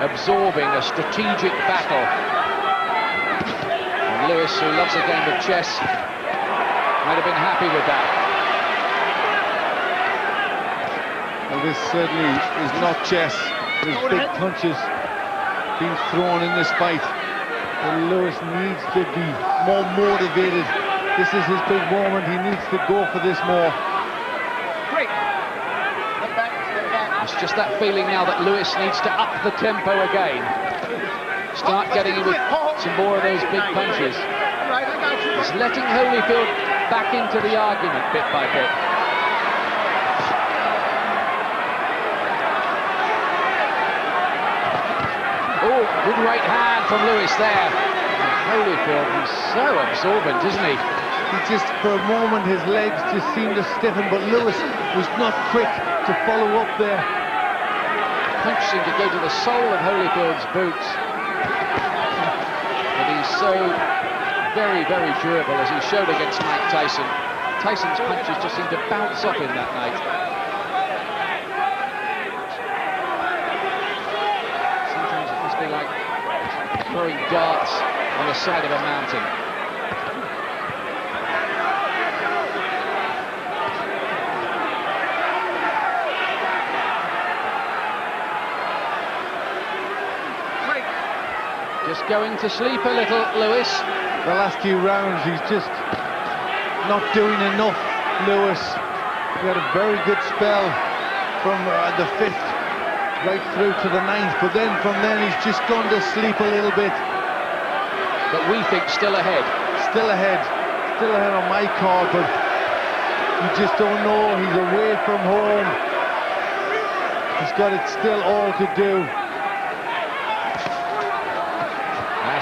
absorbing a strategic battle. And Lewis, who loves a game of chess, might have been happy with that. Well, this certainly is not chess. There's big punches being thrown in this fight. And Lewis needs to be more motivated. This is his big moment. He needs to go for this more. It's just that feeling now that Lewis needs to up the tempo again. Start getting him with some more of those big punches. He's letting Holyfield back into the argument bit by bit. Oh, good right hand from Lewis there. Holyfield, he's so absorbent, isn't he? He just, for a moment, his legs just seemed to stiffen, but Lewis was not quick to follow up there. Punch seemed to go to the sole of Holyfield's boots. But he's so very, very durable, as he showed against Mike Tyson. Tyson's punches just seemed to bounce off him that night. Sometimes it must be like throwing darts on the side of a mountain. Just going to sleep a little, Lewis. The last few rounds, he's just not doing enough, Lewis. He had a very good spell from the 5th right through to the 9th, but then from then he's just gone to sleep a little bit. But we think still ahead. Still ahead on my card, but you just don't know. He's away from home. He's got it still all to do.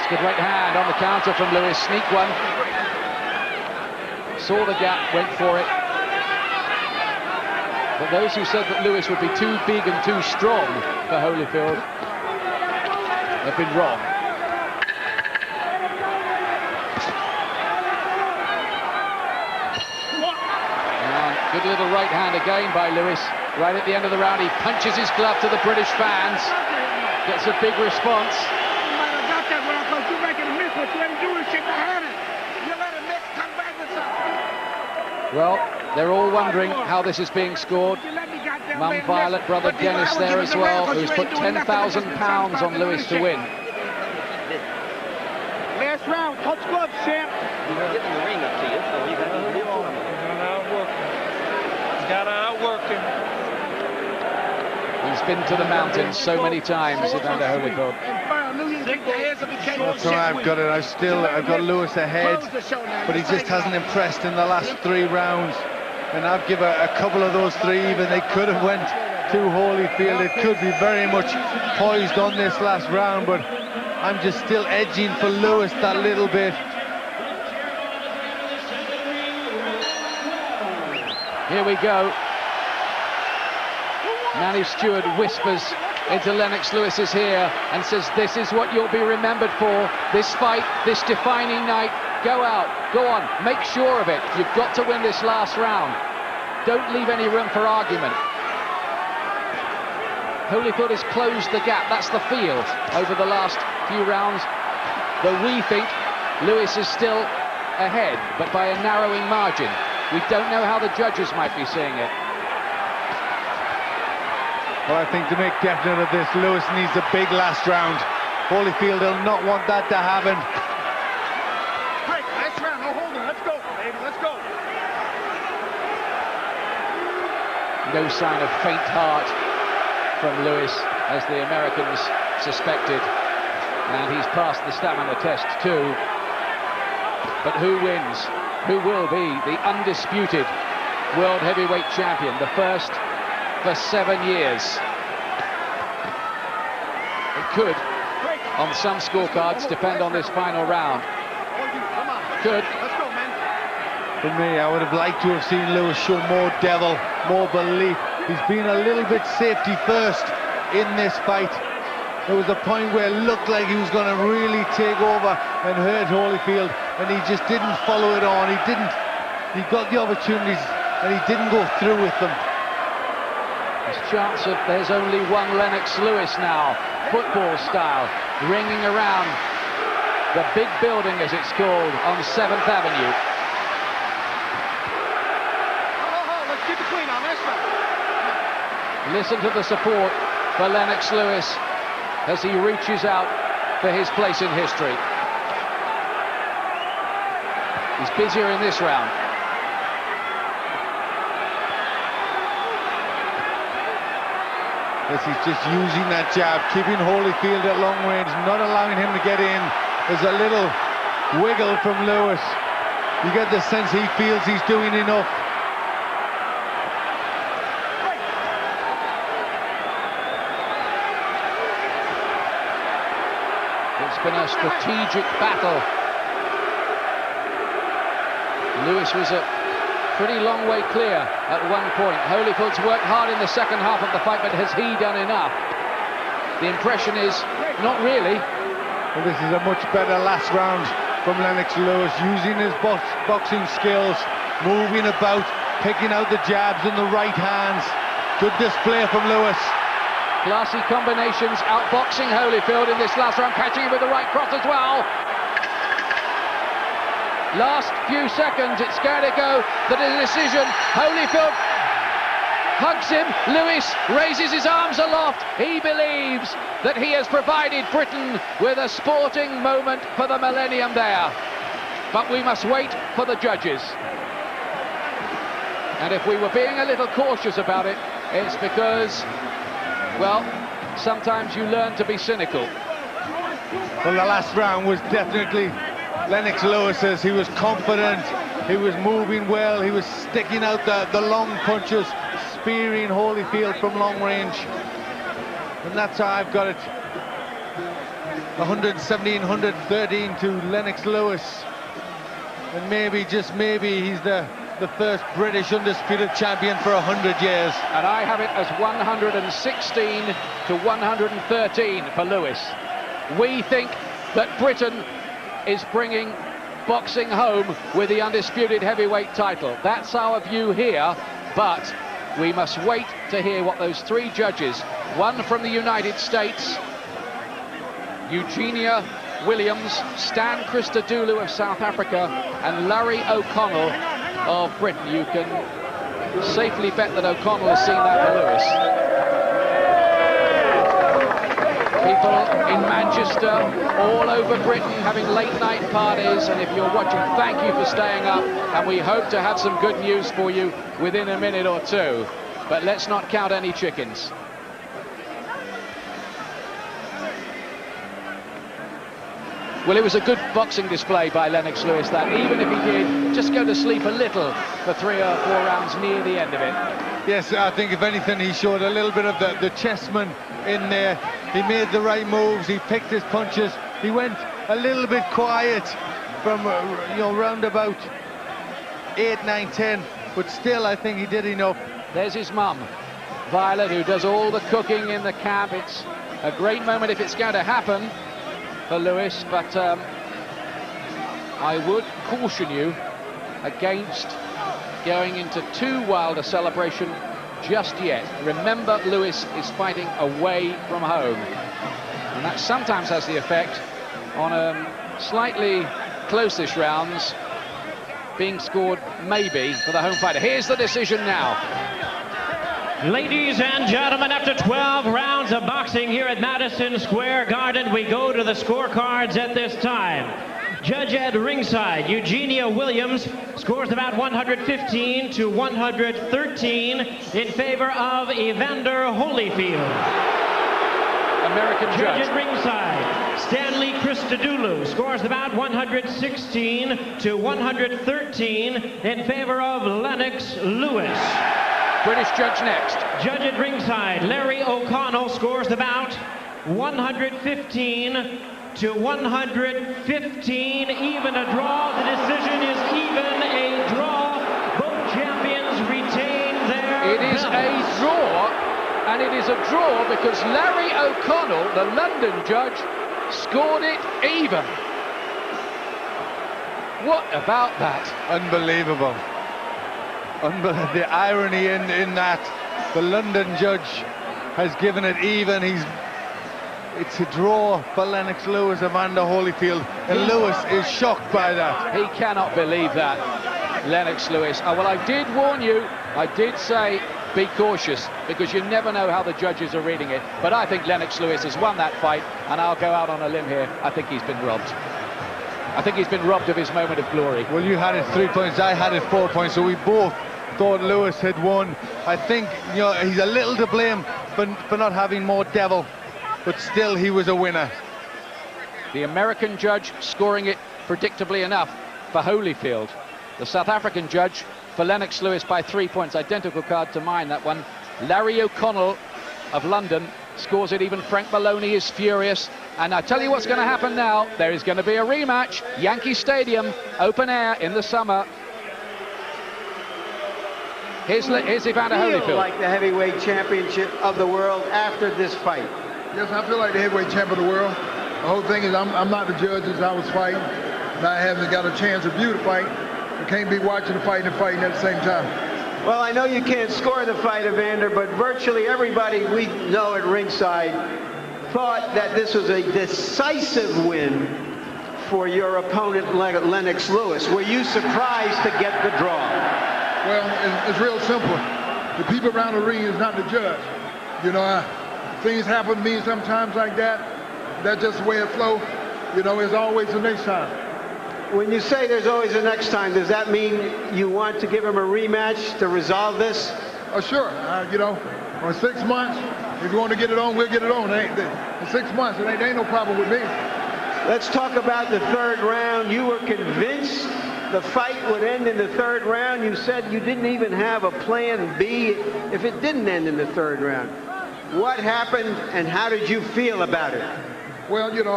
Good right hand on the counter from Lewis. Sneak one. Saw the gap, went for it. But those who said that Lewis would be too big and too strong for Holyfield have been wrong. And good little right hand again by Lewis. Right at the end of the round, he punches his glove to the British fans. Gets a big response. Well, they're all wondering how this is being scored. Mum Violet, brother Dennis there as well, who's put £10,000 on Lewis to win. Last round, touch gloves, champ. He's giving the ring up to you, so you got to move on. He's got to outwork him. He's been to the mountains so many times, Evander Holyfield. That's why I've got it. I've got Lewis ahead, but he just hasn't impressed in the last 3 rounds. And I've given a couple of those 3 even. They could have went to Holyfield. It could be very much poised on this last round, but I'm just still edging for Lewis that little bit. Here we go. Manny Stewart whispers into Lennox Lewis is here and says, this is what you'll be remembered for, this fight, this defining night. Go out, go on, make sure of it. You've got to win this last round. Don't leave any room for argument. Holyfield has closed the gap, that's the feel, over the last few rounds. Though we think Lewis is still ahead, but by a narrowing margin. We don't know how the judges might be seeing it. Well, I think to make definite of this, Lewis needs a big last round. Holyfield will not want that to happen. Hey, last round, no holding. Let's go, baby, let's go. No sign of faint heart from Lewis, as the Americans suspected. And he's passed the stamina test too. But who wins? Who will be the undisputed world heavyweight champion? The first for 7 years. It could, on some scorecards, depend on this final round. Could. For me, I would have liked to have seen Lewis show more devil, more belief. He's been a little bit safety first in this fight. There was a point where it looked like he was going to really take over and hurt Holyfield, and he just didn't follow it on. He got the opportunities and he didn't go through with them. There's chance of there's only one Lennox Lewis now, football style, ringing around the big building, as it's called, on 7th Avenue. Let's keep it clean on this one. Listen to the support for Lennox Lewis as he reaches out for his place in history. He's busier in this round. Yes, he's just using that jab, keeping Holyfield at long range, not allowing him to get in. There's a little wiggle from Lewis. You get the sense he feels he's doing enough. It's been a strategic battle. Lewis was a pretty long way clear at one point. Holyfield's worked hard in the second half of the fight, but has he done enough? The impression is, not really. Well, this is a much better last round from Lennox Lewis, using his boxing skills, moving about, picking out the jabs and the right hands. Good display from Lewis. Classy combinations, outboxing Holyfield in this last round, catching him with the right cross as well. Last few seconds, it's going to go to the decision. Holyfield hugs him. Lewis raises his arms aloft. He believes that he has provided Britain with a sporting moment for the millennium there. But we must wait for the judges. And if we were being a little cautious about it, it's because, well, sometimes you learn to be cynical. Well, the last round was definitely Lennox Lewis's. He was confident, he was moving well, he was sticking out the long punches, spearing Holyfield from long range. And that's how I've got it. 117, 113 to Lennox Lewis. And maybe, just maybe, he's the first British undisputed champion for 100 years. And I have it as 116 to 113 for Lewis. We think that Britain is bringing boxing home with the undisputed heavyweight title. That's our view here, but we must wait to hear what those 3 judges, one from the United States, Eugenia Williams, Stan Christodoulou of South Africa, and Larry O'Connell of Britain. You can safely bet that O'Connell has seen that for Lewis. People in Manchester, all over Britain, having late night parties, and if you're watching, thank you for staying up, and we hope to have some good news for you within a minute or two. But let's not count any chickens. Well, it was a good boxing display by Lennox Lewis, that, even if he did just go to sleep a little for 3 or 4 rounds near the end of it. Yes, I think if anything, he showed a little bit of the chessman in there. He made the right moves, he picked his punches, he went a little bit quiet from, you know, round about 8, 9, 10, but still I think he did enough. There's his mum, Violet, who does all the cooking in the camp. It's a great moment if it's going to happen for Lewis, but I would caution you against going into too wild a celebration just yet. Remember, Lewis is fighting away from home, and that sometimes has the effect on slightly close-ish rounds being scored maybe for the home fighter. Here's the decision now. Ladies and gentlemen, after 12 rounds of boxing here at Madison Square Garden, we go to the scorecards at this time. Judge at ringside, Eugenia Williams, scores about 115 to 113 in favor of Evander Holyfield. American Judge judge at ringside, Stanley Christodoulou, scores about 116 to 113 in favor of Lennox Lewis. British judge next. Judge at ringside, Larry O'Connell, scores about 115 to 115, even a draw. The decision is even a draw. Both champions retain their It is belts. a draw, and it is a draw because Larry O'Connell, the London judge, scored it even. What about that? Unbelievable. The irony in that the London judge has given it even. It's a draw for Lennox Lewis, Evander Holyfield, and Lewis is shocked by that. He cannot believe that, Lennox Lewis. Oh, well, I did warn you. I did say be cautious, because you never know how the judges are reading it. But I think Lennox Lewis has won that fight, and I'll go out on a limb here. I think he's been robbed. I think he's been robbed of his moment of glory. Well, you had it 3 points, I had it 4 points, so we both thought Lewis had won. I think, you know, he's a little to blame for not having more devil, but still he was a winner. The American judge scoring it predictably enough for Holyfield. The South African judge for Lennox Lewis by 3 points. Identical card to mine, that one. Larry O'Connell of London scores it even. Frank Maloney is furious. And I tell you what's going to happen now. There is going to be a rematch. Yankee Stadium, open air in the summer. Here's Evander Holyfield. Like the heavyweight championship of the world after this fight. Yes, I feel like the heavyweight champ of the world. The whole thing is I'm not the judge as I was fighting, and I haven't got a chance to view the fight. I can't be watching the fight and fighting at the same time. Well, I know you can't score the fight, Evander, but virtually everybody we know at ringside thought that this was a decisive win for your opponent, Lennox Lewis. Were you surprised to get the draw? Well, it's real simple. The people around the ring is not the judge. You know, things happen to me sometimes like that. That's just the way it flows. You know, there's always the next time. When you say there's always a next time, does that mean you want to give him a rematch to resolve this? Oh, sure. You know, for 6 months, if you want to get it on, we'll get it on. In 6 months, there ain't no problem with me. Let's talk about the third round. You were convinced the fight would end in the third round. You said you didn't even have a plan B if it didn't end in the third round. What happened, and how did you feel about it? Well, you know,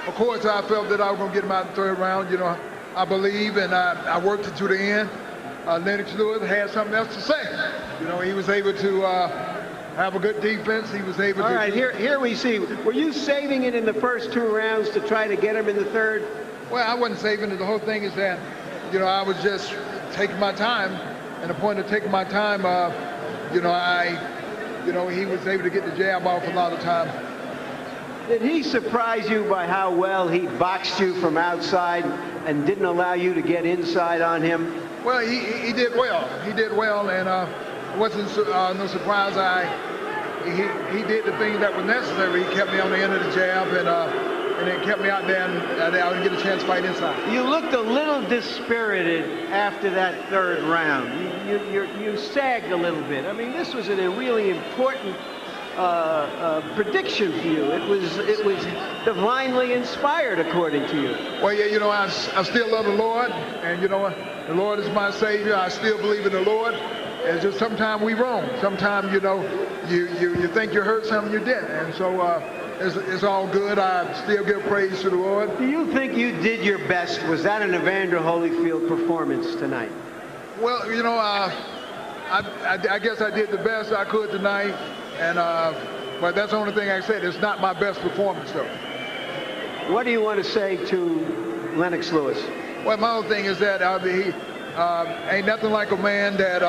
of course, I felt that I was going to get him out in the third round. You know, I believe, and I worked it to the end. Lennox Lewis had something else to say. You know, he was able to have a good defense. He was able to... All right, here we see. Were you saving it in the first 2 rounds to try to get him in the third? Well, I wasn't saving it. The whole thing is that, you know, I was just taking my time. And the point of taking my time, you know, he was able to get the jab off a lot of time. Did he surprise you by how well he boxed you from outside and didn't allow you to get inside on him? Well, he did well. He did well, and it wasn't no surprise. He did the thing that was necessary. He kept me on the end of the jab, and then kept me out there, and I would get a chance to fight inside. You looked a little dispirited after that third round. You sagged a little bit. I mean, this was a really important prediction for you. It was divinely inspired, according to you. Well, yeah, you know, I still love the Lord, and you know, the Lord is my Savior. I still believe in the Lord. It's just sometimes we wrong. Sometimes, you know, you think you heard something you didn't, and so it's all good. I still give praise to the Lord. Do you think you did your best? Was that an Evander Holyfield performance tonight? Well, you know, I guess I did the best I could tonight, and but that's the only thing I said. It's not my best performance, though. What do you want to say to Lennox Lewis? Well, my whole thing is that he ain't nothing like a man that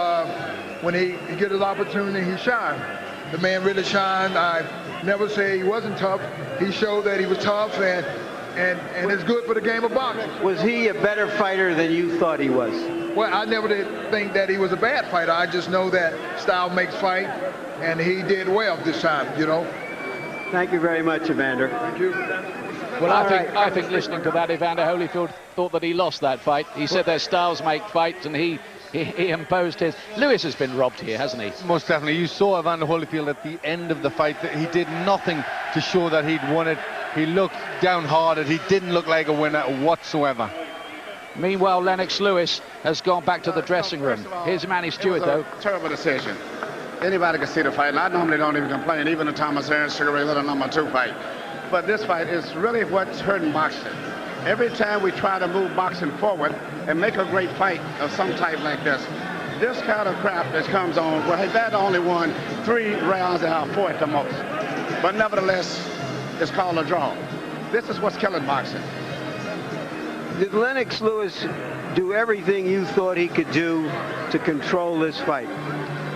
when he get his opportunity, he shines. The man really shined. I never say he wasn't tough. He showed that he was tough, and it's good for the game of boxing. Was he a better fighter than you thought he was? Well, I never did think that he was a bad fighter. I just know that style makes fight, and he did well this time, you know. Thank you very much, Evander. Thank you. Well, I think listening to that, Evander Holyfield thought that he lost that fight. He said their styles make fights, and he imposed his. Lewis has been robbed here, hasn't he? Most definitely. You saw Evander Holyfield at the end of the fight that he did nothing to show that he'd won it. He looked downhearted. He didn't look like a winner whatsoever. Meanwhile, Lennox Lewis has gone back to the dressing room. Here's Manny Stewart, though. Terrible decision. Anybody can see the fight, and I normally don't even complain, even the Thomas Hearn, Sugar Ray Leonard #2 fight. But this fight is really what's hurting boxing. Every time we try to move boxing forward and make a great fight of some type like this kind of crap that comes on, well, that only won 3 rounds out of 4 at the most. But nevertheless, it's called a draw. This is what's killing boxing. Did Lennox Lewis do everything you thought he could do to control this fight?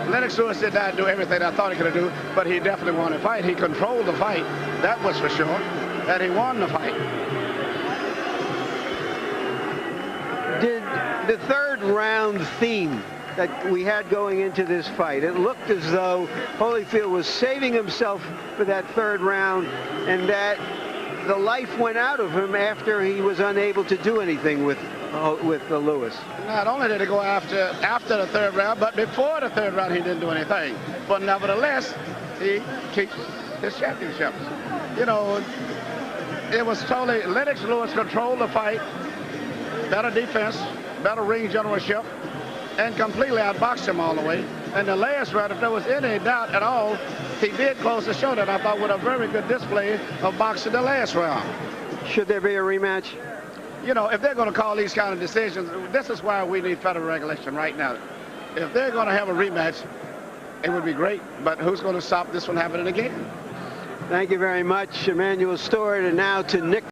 Lennox Lewis did not do everything I thought he could do, but he definitely won the fight. He controlled the fight, that was for sure, that he won the fight. Did the third round theme that we had going into this fight, it looked as though Holyfield was saving himself for that third round, and that the life went out of him after he was unable to do anything with Lewis. Not only did he go after the third round, but before the third round he didn't do anything. But nevertheless, he keeps his championships. You know, it was totally Lennox Lewis controlled the fight, better defense, better ring generalship, and completely outboxed him all the way. And the last round, if there was any doubt at all, he did close the show that I thought with a very good display of boxing the last round. Should there be a rematch? You know, if they're going to call these kind of decisions, this is why we need federal regulation right now. If they're going to have a rematch, it would be great, but who's going to stop this from happening again? Thank you very much, Emanuel Stewart, and now to Nick